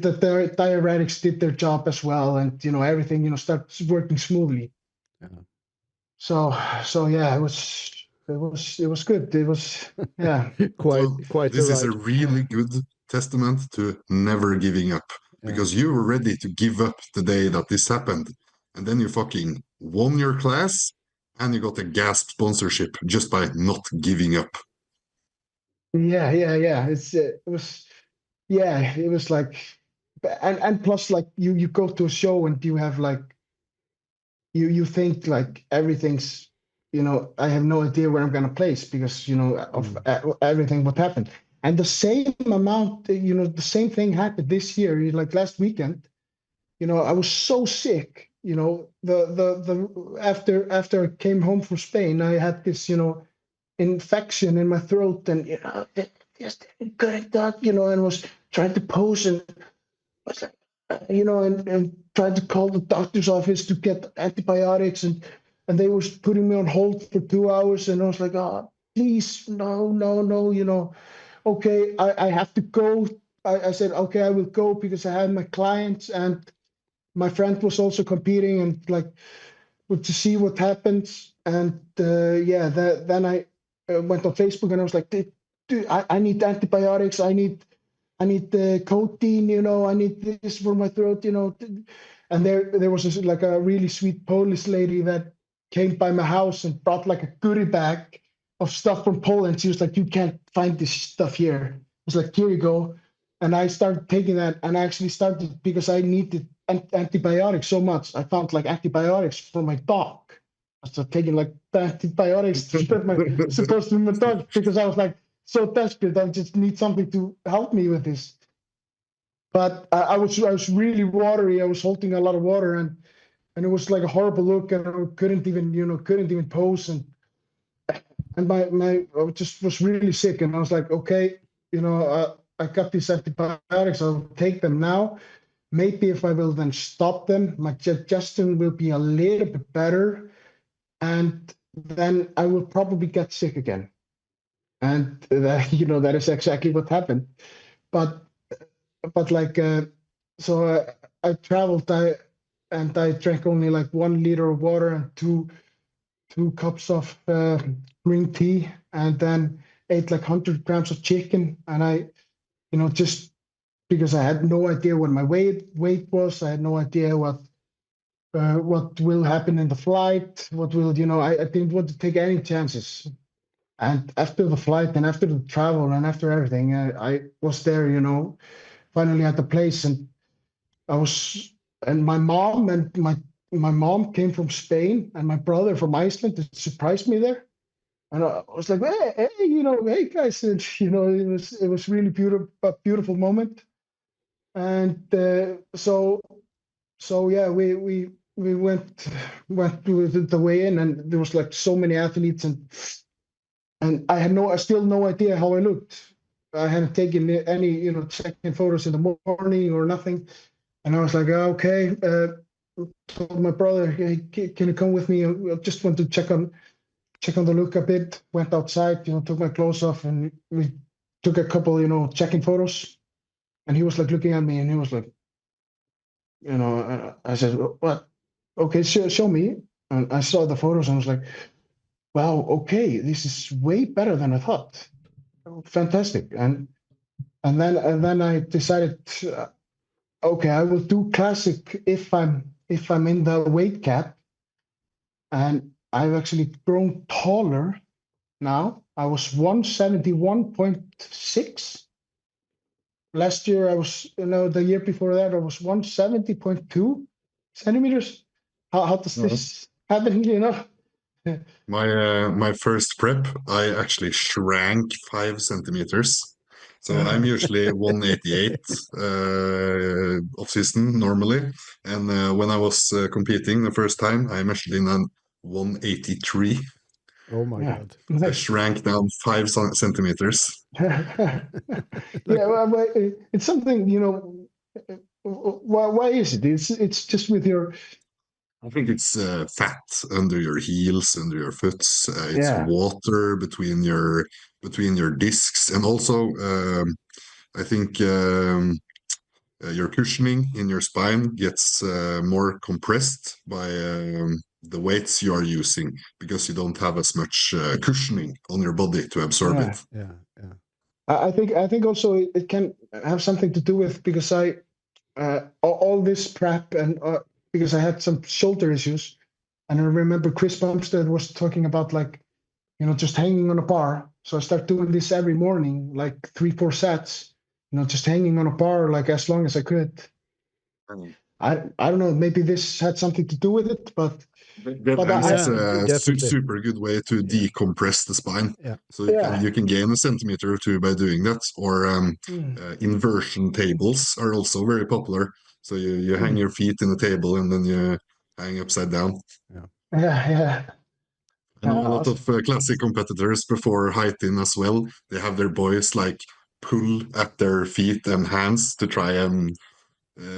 diuretics did their job as well, and everything starts working smoothly. Yeah. So yeah, it was good. It was yeah. quite This is a right. really good testament to never giving up, because you were ready to give up the day that this happened, and then you fucking won your class, and you got a gas sponsorship just by not giving up. Yeah. It was like, and plus like you go to a show and you have like you think like everything's I have no idea where I'm gonna place because of everything what happened. And the same amount, the same thing happened this year. Like last weekend, I was so sick. The after I came home from Spain, I had this infection in my throat, and it just couldn't talk, and was trying to pose, and was like, and tried to call the doctor's office to get antibiotics, and they was putting me on hold for 2 hours, and I was like, oh, please, no, okay, I have to go. I said, okay, I will go because I have my clients, and my friend was also competing, and like to see what happens. And then I went on Facebook, and I was like, dude, I need antibiotics. I need the codeine, I need this for my throat, And there was like a really sweet Polish lady that came by my house and brought like a goodie bag of stuff from Poland. She was like, you can't find this stuff here. I was like, here you go. And I started taking that, and I actually started because I needed antibiotics so much. I found like antibiotics for my dog. I started taking like the antibiotics supposed to be my dog, because I was like so desperate. I just need something to help me with this. But I was really watery. I was holding a lot of water, and it was like a horrible look, and I couldn't even pose, and I just was really sick, and I was like, okay, I got these antibiotics. I'll take them now. Maybe if I will then stop them, my digestion will be a little bit better, and then I will probably get sick again. And that is exactly what happened. But like, so I traveled, and I drank only like 1 liter of water and two cups of green tea, and then ate like 100 grams of chicken. And I, just because I had no idea what my weight was, I had no idea what will happen in the flight, what will, I didn't want to take any chances. And after the flight and after the travel and after everything, I was there, finally at the place, and my mom and my mom came from Spain, and my brother from Iceland to surprise me there. And I was like, hey, hey guys, and, it was really beautiful moment. And so yeah, we went to the weigh-in, and there was like so many athletes, and I still no idea how I looked. I hadn't taken any, checking photos in the morning or nothing. And I was like, okay, told my brother, hey, can you come with me? I just want to check on the look a bit. Went outside, took my clothes off, and we took a couple, checking photos. And he was like looking at me, and he was like, I said, what? Okay, show me. And I saw the photos, and I was like, wow, okay, this is way better than I thought. Fantastic. And then I decided, okay, I will do classic if I'm in the weight cap. And I've actually grown taller now. I was 171.6. Last year I was, the year before that I was 170.2 centimeters. How does this happen, My first prep, I actually shrank 5 centimeters. So I'm usually 188 off season normally, and when I was competing the first time, I measured in a 183. Oh my God. I shrank down 5 centimeters. Yeah, well, it's something, why is it? It's just with your. I think it's fat under your heels, under your foot. It's Yeah. water between your discs, and also I think your cushioning in your spine gets more compressed by the weights you are using, because you don't have as much cushioning on your body to absorb it. Yeah. I think also it can have something to do with, because I all this prep, and because I had some shoulder issues, and I remember Chris Bumstead was talking about, like, just hanging on a bar. So I start doing this every morning, like 3-4 sets, just hanging on a bar, like as long as I could. I don't know, maybe this had something to do with it, but It's a definitely. super good way to decompress the spine. Yeah. So you can gain a centimeter or two by doing that. Or inversion tables are also very popular. So you hang your feet in the table, and then you hang upside down. Yeah. I know a lot of classic competitors before height in as well. They have their boys like pull at their feet and hands to try and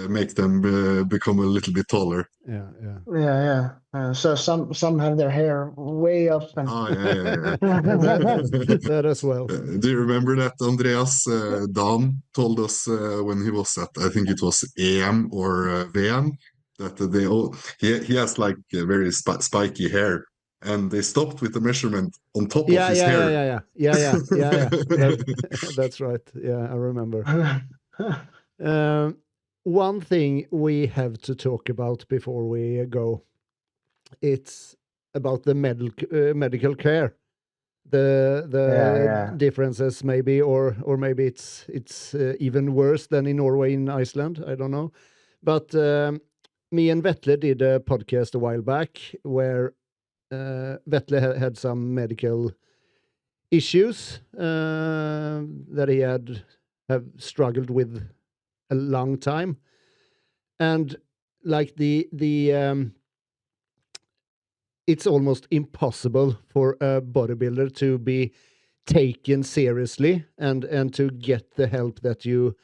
make them become a little bit taller. Yeah. So some have their hair way up. And Oh, yeah. That as well. Do you remember that Andreas Dam told us when he was at, I think it was EM or VM, that he has like very spiky hair, and they stopped with the measurement on top of his hair. Yeah. That's right. Yeah, I remember. One thing we have to talk about before we go, it's about the medical care. The differences maybe, or maybe it's even worse than in Norway and Iceland. I don't know. But me and Vetle did a podcast a while back where Vetle had some medical issues that he have struggled with a long time, and like it's almost impossible for a bodybuilder to be taken seriously and to get the help that you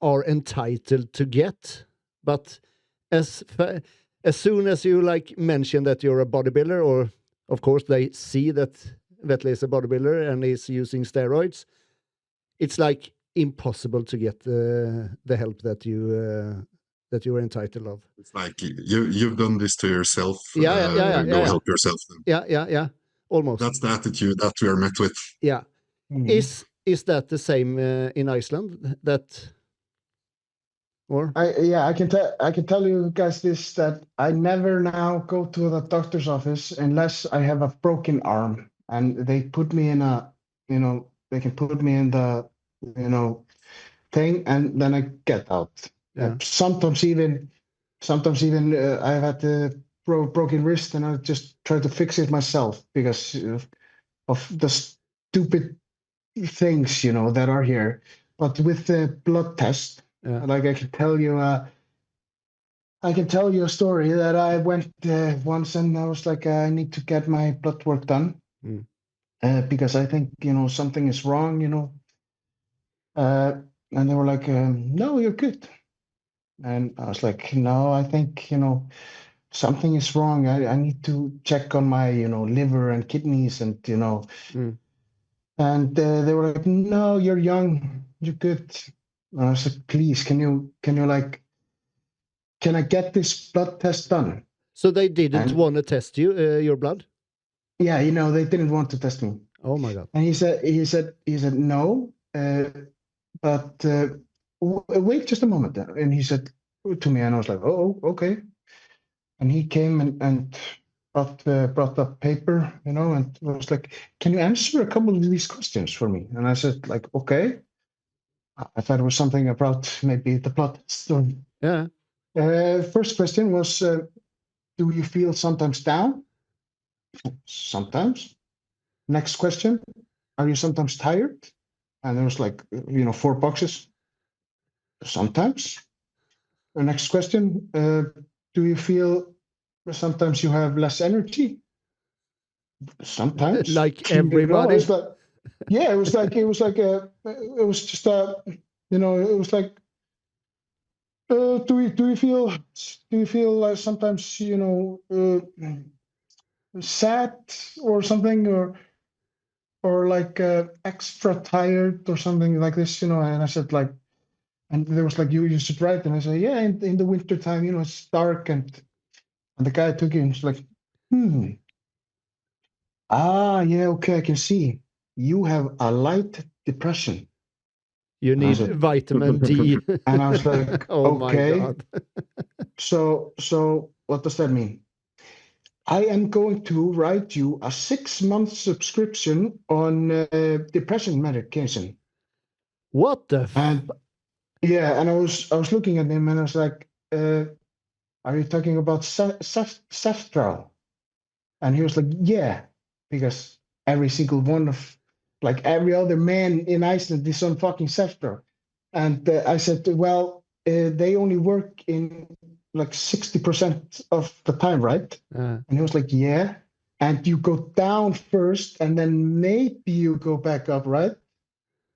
are entitled to get. But as soon as you like mention that you're a bodybuilder, or of course they see that Vetle is a bodybuilder and is using steroids, it's like impossible to get the help that you're entitled of. It's like you've done this to yourself. Go help yourself then. Yeah. Almost. That's the attitude that we are met with. Yeah. Is that the same in Iceland? I can tell you guys this, that I never now go to the doctor's office unless I have a broken arm, and they put me in they can put me in the thing, and then I get out. Yeah. Sometimes even I've had to broken wrist, and I just tried to fix it myself because of the stupid things, that are here. But with the blood test, like I can tell you a story that I went once, and I was like, I need to get my blood work done because I think something is wrong, and they were like, no, you're good. And I was like, no, I think something is wrong. I need to check on my liver and kidneys, and and they were like, no, you're young, you're good. And I was like, please, can you like, can I get this blood test done? So they didn't want to test you, your blood? Yeah, they didn't want to test me. Oh my God. And he said no, but wait just a moment. And he said to me, and I was like, oh, okay. And he came and brought up paper, and was like, can you answer a couple of these questions for me? And I said, like, okay. I thought it was something about maybe the blood test. Yeah. First question was, do you feel sometimes down? Sometimes. Next question, are you sometimes tired? And there was like, 4 boxes. Sometimes. The next question, do you feel sometimes you have less energy? Sometimes. Like everybody? It was like, it was like, do you feel like sometimes, sad or something, or like extra tired or something like this, and I said like, and there was like, you should write, and I said, yeah, in the winter time, it's dark, and the guy took it and he's like, yeah, okay, I can see you have a light depression. You need vitamin D. And I was like, oh okay. My God. So what does that mean? I am going to write you a 6-month subscription on depression medication. What the? And I was looking at him, and I was like, "Are you talking about Ceftrol?" And he was like, "Yeah, because every single one of, like, every other man in Iceland is on fucking Ceftrol." And I said, "Well, they only work in like 60% of the time, right?" And he was like, yeah. And you go down first, and then maybe you go back up, right?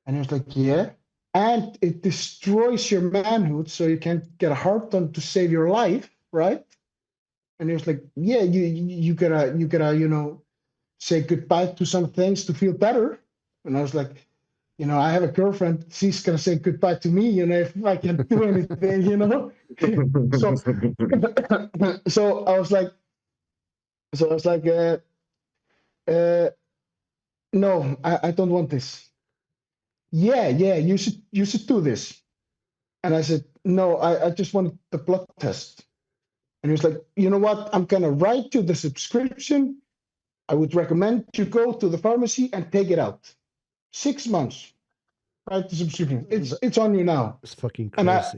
And he was like, yeah. And it destroys your manhood, so you can't get a heart on to save your life, right? And he was like, yeah, you gotta say goodbye to some things to feel better. And I was like, I have a girlfriend. She's gonna say goodbye to me, if I can't do anything, So I was like, no, I don't want this. Yeah, you should do this. And I said, no, I just want the blood test. And he was like, you know what? I'm gonna write you the subscription. I would recommend you go to the pharmacy and take it out. 6 months. Write the subscription. It's on you now. It's fucking crazy.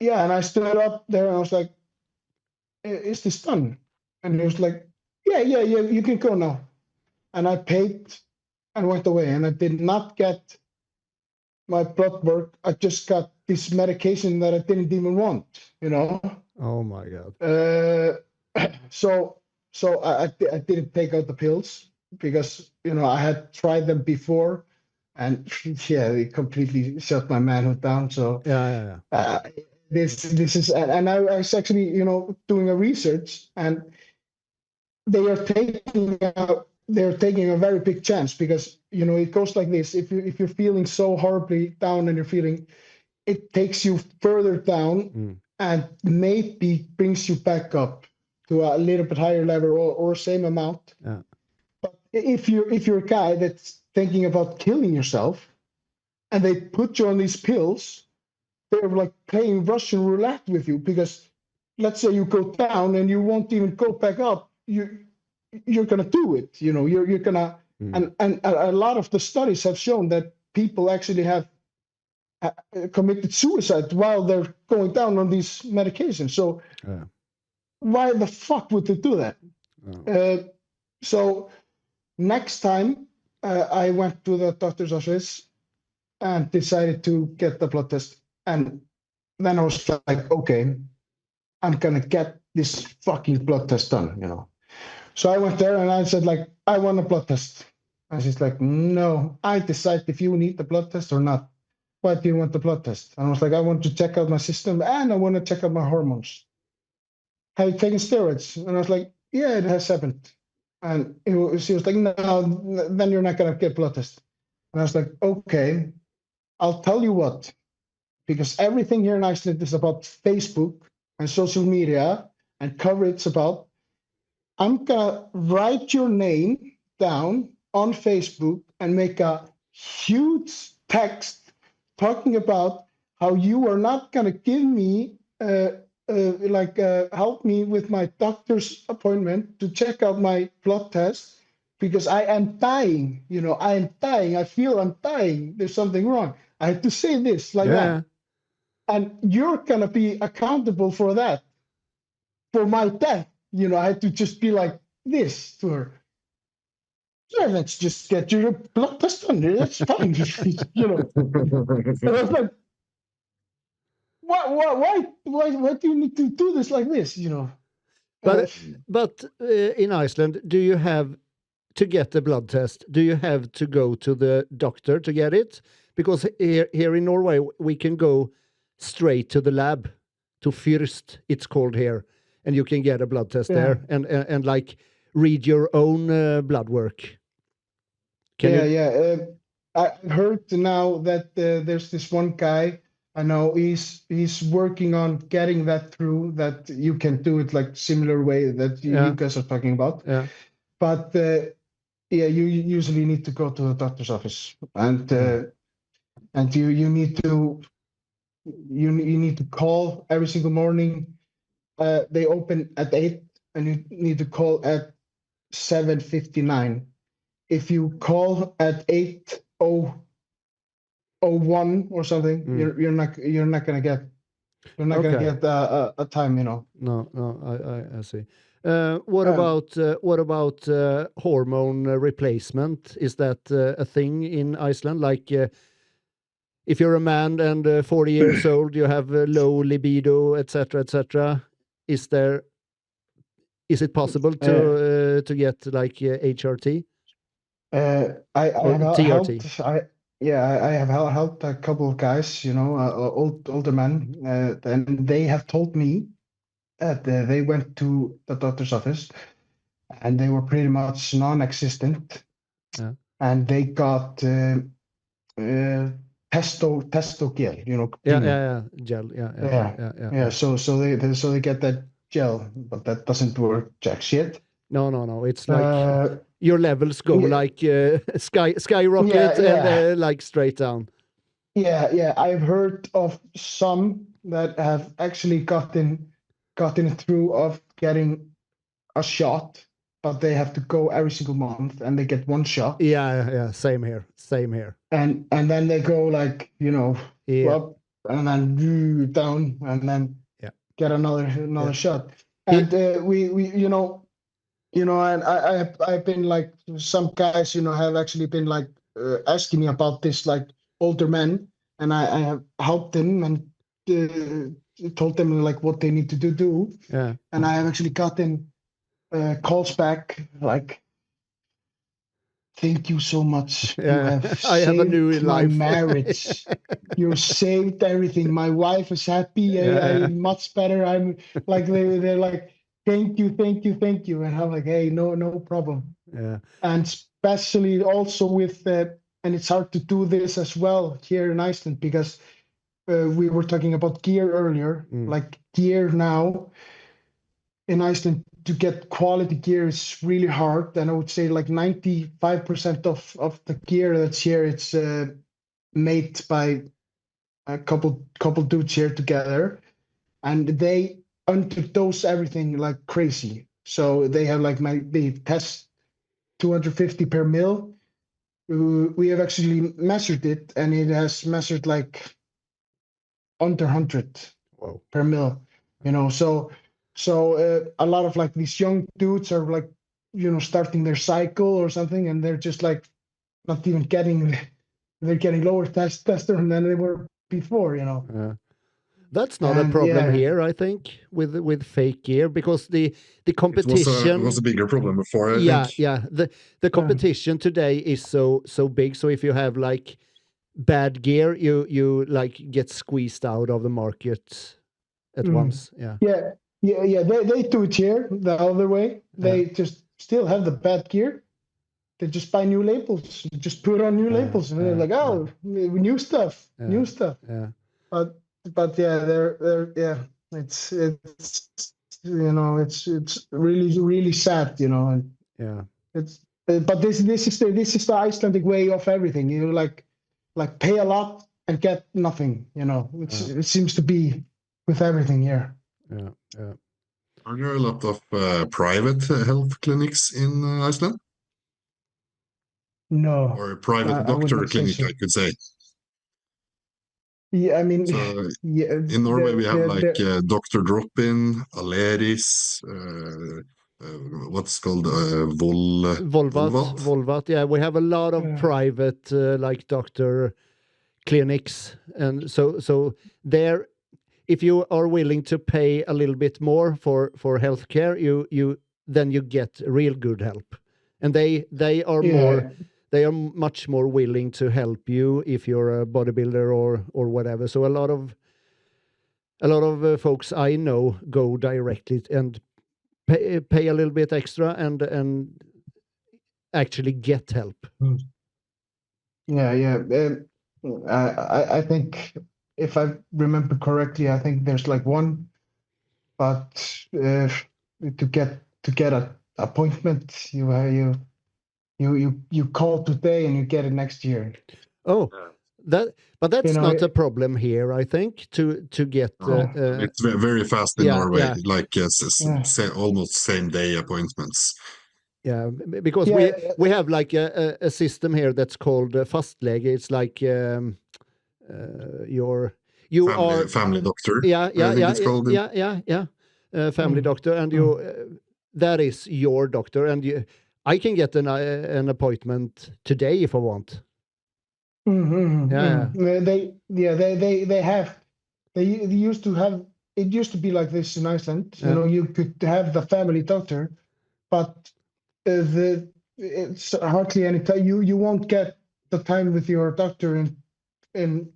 And I stood up there, and I was like, is this done? And he was like, yeah, you can go now. And I paid and went away, and I did not get my blood work. I just got this medication that I didn't even want, Oh my God. So I didn't take out the pills because, I had tried them before, and it completely shut my manhood down. So yeah. This is, and I was actually, doing a research, and they're taking a very big chance because, it goes like this. If you're feeling so horribly down, and it takes you further down and maybe brings you back up to a little bit higher level or same amount. Yeah. But if you're a guy that's thinking about killing yourself, and they put you on these pills, they're like playing Russian roulette with you, because let's say you go down and you won't even go back up, you're gonna do it. You're gonna, and a lot of the studies have shown that people actually have committed suicide while they're going down on these medications. So why the fuck would they do that? Oh. So next time I went to the doctor's office and decided to get the blood test. And then I was like, okay, I'm gonna get this fucking blood test done, you know. So I went there and I said, like, I want a blood test. And she's like, no, I decide if you need the blood test or not. Why do you want the blood test? And I was like, I want to check out my system and I want to check out my hormones. Have you taken steroids? And I was like, yeah, it has happened. And she was like, no, then you're not gonna get blood test. And I was like, okay, I'll tell you what, because everything here in Iceland is about Facebook and social media and coverage about, I'm gonna write your name down on Facebook and make a huge text talking about how you are not gonna give me help me with my doctor's appointment to check out my blood test because I am dying. You know, I am dying. I feel I'm dying. There's something wrong. I have to say this like that. And you're going to be accountable for that, for my death. You know, I had to just be like this to her. Yeah, let's just get your blood test done. That's fine. You know. And I was like, why do you need to do this like this? You know. But in Iceland, do you have to get the blood test? Do you have to go to the doctor to get it? Because here in Norway, we can go straight to the lab, to Fyrst, it's called here, and you can get a blood test there and like read your own blood work. I've heard now that there's this one guy I know he's working on getting that through, that you can do it like similar way that you guys are talking about. Yeah. But you usually need to go to the doctor's office and you need to call every single morning. They open at 8 and you need to call at 7:59. If you call at 8:01 or something, you're not gonna get a time, you know. No, I see. What about hormone replacement? Is that a thing in Iceland? Like, if you're a man and 40 years old, you have low libido, etc., etc. Is it possible to get like HRT? I have TRT? I have helped a couple of guys, you know, older men, and they have told me that they went to the doctor's office and they were pretty much non-existent, and they got testo gel, you know. Gel, So they get that gel, but that doesn't work jack shit. No. It's like your levels go like skyrocket and like straight down. Yeah. I've heard of some that have actually gotten it through of getting a shot, but they have to go every single month and they get one shot. Yeah. Same here. And then they go like, you know, up and then down and then get another shot. And we you know, and I've been like, some guys, you know, have actually been like asking me about this, like older men, and I have helped them and told them like what they need to do. Yeah. And I have actually gotten calls back like, thank you so much. You have saved my marriage. You saved everything. My wife is happy. I'm much better. I'm like, they're like, thank you. And I'm like, hey, no problem. Yeah. And especially also with and it's hard to do this as well here in Iceland because we were talking about gear earlier. Like gear now in Iceland, to get quality gear is really hard. And I would say like 95% of the gear that's here, it's made by a couple dudes here together, and they underdose everything like crazy. So they have like they test 250 per mil. We have actually measured it, and it has measured like under 100 per mil. You know, so So a lot of like these young dudes are like, starting their cycle or something, and they're just like not even they're getting lower testosterone than they were before. That's not a And problem yeah, here, I think, with fake gear, because the It competition. was a bigger problem before, I Yeah, think. yeah. The competition today is so big. So if you have like bad gear, you like get squeezed out of the market at once. Yeah. yeah. They do it here the other way. They just still have the bad gear. They just buy new labels, just put on new labels, and they're like, oh, new stuff, new stuff. Yeah. But yeah, they're it's it's really sad, and Yeah. it's but this is the Icelandic way of everything. Like pay a lot and get nothing. It seems to be with everything here. Yeah. Yeah. Are there a lot of private health clinics in Iceland? No, Or private I would doctor not say clinic, so. I could say. Yeah, I mean, So yeah, in Norway, we have like they're Dr. Drop-in, Aleris, what's called Volvat. Volvat. Yeah, we have a lot of Yeah. private like doctor clinics, and so there, if you are willing to pay a little bit more for healthcare, you then you get real good help, and they are more. They are much more willing to help you if you're a bodybuilder or whatever. So a lot of folks I know go directly and pay a little bit extra and actually get help. Yeah. I think if I remember correctly, I think there's like one, but to get an appointment, you call today and you get it next year. Oh, but that's not a problem here, I think, to get. It's very fast in Norway, yeah. like almost same day appointments. Yeah, because we have like a system here that's called fastlege. It's like Family doctor. Yeah. It's called Family doctor, and that is your doctor, and I can get an appointment today if I want. Yeah. They used to have. It used to be like this in Iceland. You could have the family doctor, but it's hardly any time. You won't get the time with your doctor in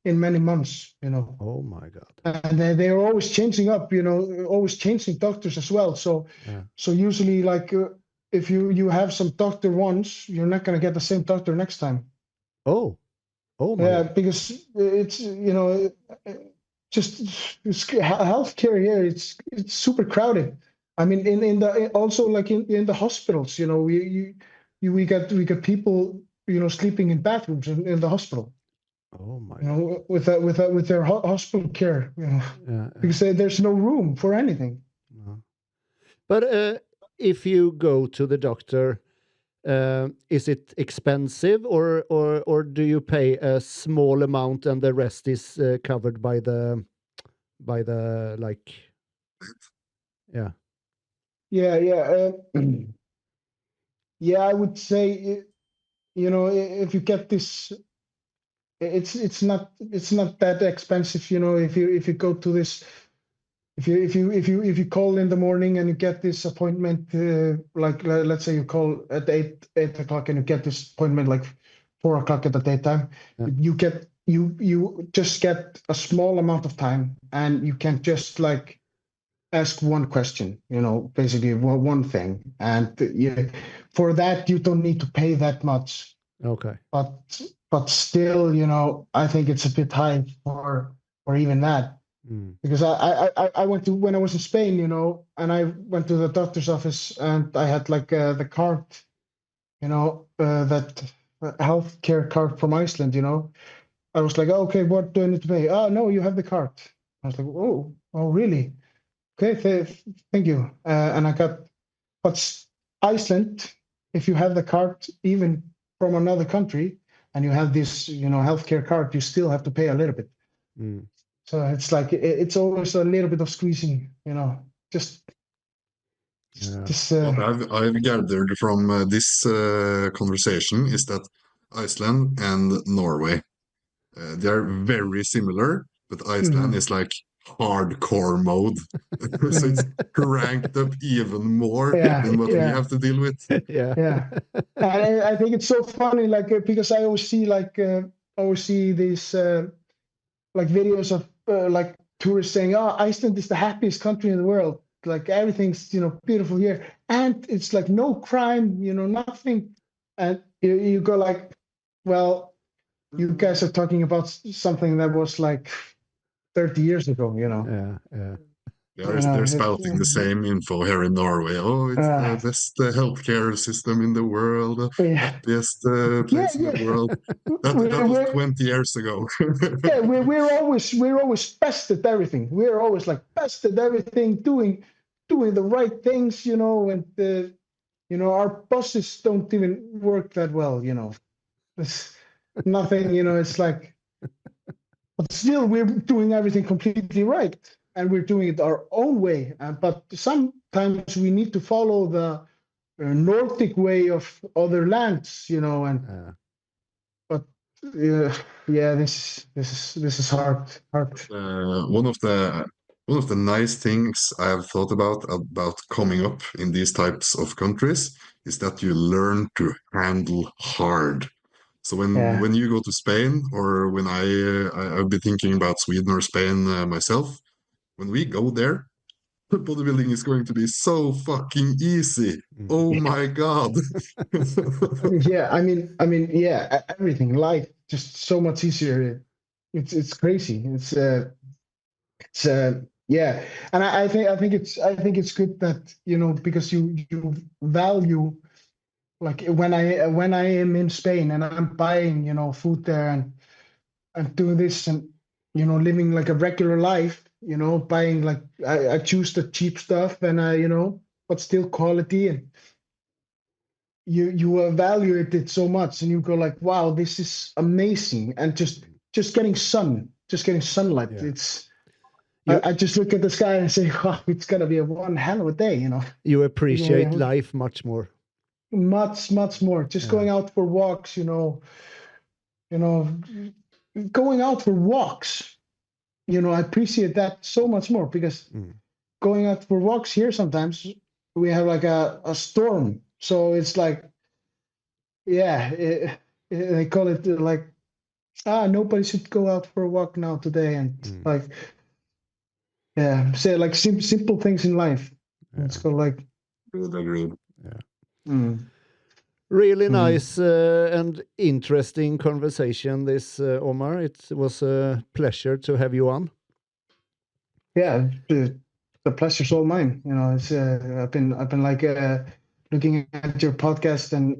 many months. Oh my God. And they are always changing up. Always changing doctors as well. So usually, like if you have some doctor once, you're not going to get the same doctor next time. Oh my God. Because it's just healthcare here. It's super crowded. I mean, in the also like in the hospitals, we got people sleeping in bathrooms in the hospital. Oh my God. With their hospital care, because there's no room for anything. No. But if you go to the doctor, is it expensive or do you pay a small amount and the rest is covered by the like? Yeah. I would say, if you get this, it's not that expensive. If you go to this, if you call in the morning and you get this appointment, like let's say you call at 8 o'clock and you get this appointment like 4 o'clock at the daytime, you just get a small amount of time and you can just like ask one question, basically one thing, and for that you don't need to pay that much. Okay. But still, I think it's a bit high for even that. Because I went to, when I was in Spain, and I went to the doctor's office and I had like the card, that healthcare card from Iceland. I was like, okay, what do I need to pay? Oh no, you have the card. I was like, oh really? Okay, thank you. And I got, but Iceland, if you have the card even from another country and you have this, healthcare card, you still have to pay a little bit. So it's like it's always a little bit of squeezing, just Yeah. What I've gathered from this conversation is that Iceland and Norway, they are very similar, but Iceland is like hardcore mode. So it's cranked up even more than what we have to deal with. Yeah. And I think it's so funny, like because I always see these like videos of like tourists saying, "Oh, Iceland is the happiest country in the world. Like everything's beautiful here, and it's like no crime, nothing." And you go like, "Well, you guys are talking about something that was like 30 years ago, Yeah. They're spouting the same info here in Norway. Oh, it's the best healthcare system in the world, happiest place in the world. That was 20 years ago. Yeah, we're always best at everything. We're always like best at everything, doing the right things, and our bosses don't even work that well, It's nothing, it's like, but still we're doing everything completely right, and we're doing it our own way. But sometimes we need to follow the Nordic way of other lands, and but this is hard. One of the nice things I have thought about coming up in these types of countries is that you learn to handle hard. So when you go to Spain, or when I've been thinking about Sweden or Spain myself, when we go there, bodybuilding is going to be so fucking easy. Oh my God. Yeah, I mean, yeah, everything, life, just so much easier. It's crazy. It's yeah, and I think it's good that because you value, like when I am in Spain and I'm buying food there, and I'm doing this, and living like a regular life, buying, like I choose the cheap stuff, and but still quality, and you evaluate it so much, and you go like, wow, this is amazing. And just getting sunlight. It's I just look at the sky and say, wow, it's gonna be one hell of a day. You appreciate life much more. Much more. Just going out for walks, going out for walks, I appreciate that so much more, because going out for walks here, sometimes we have like a storm. So it's like, they call it like, nobody should go out for a walk now today. And like, say like simple things in life. It's called like, Agreed. Really nice and interesting conversation, this, Omar. It was a pleasure to have you on. Yeah, the pleasure's all mine. It's I've been like looking at your podcast, and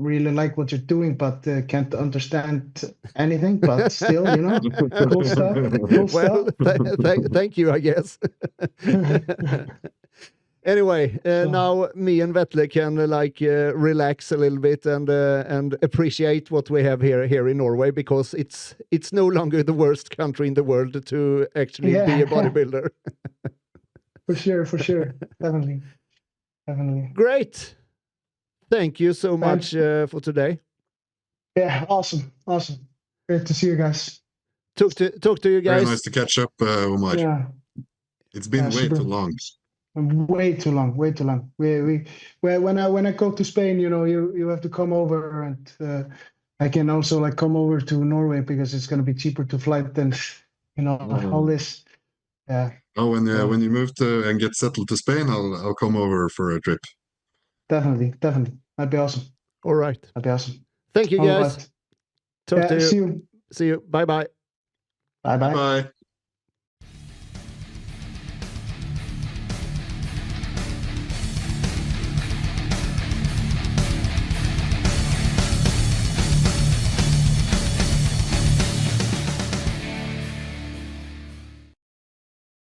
really like what you're doing, but can't understand anything. But still, cool stuff. Well, thank you, I guess. Anyway, now me and Vetle can relax a little bit and appreciate what we have here in Norway, because it's no longer the worst country in the world to actually be a bodybuilder. For sure, definitely. Great, thank you so much for today. Yeah, awesome. Great to see you guys. Talk to you guys. Very nice to catch up, Omar. Yeah, it's been way too long. Way too long. We when I go to Spain, you have to come over, and I can also like come over to Norway, because it's going to be cheaper to fly than all this. Yeah. Oh, when you move to and get settled to Spain, I'll come over for a trip. Definitely, that'd be awesome. All right, that'd be awesome. Thank you, guys. Talk to you. See you. See you. Bye. Bye.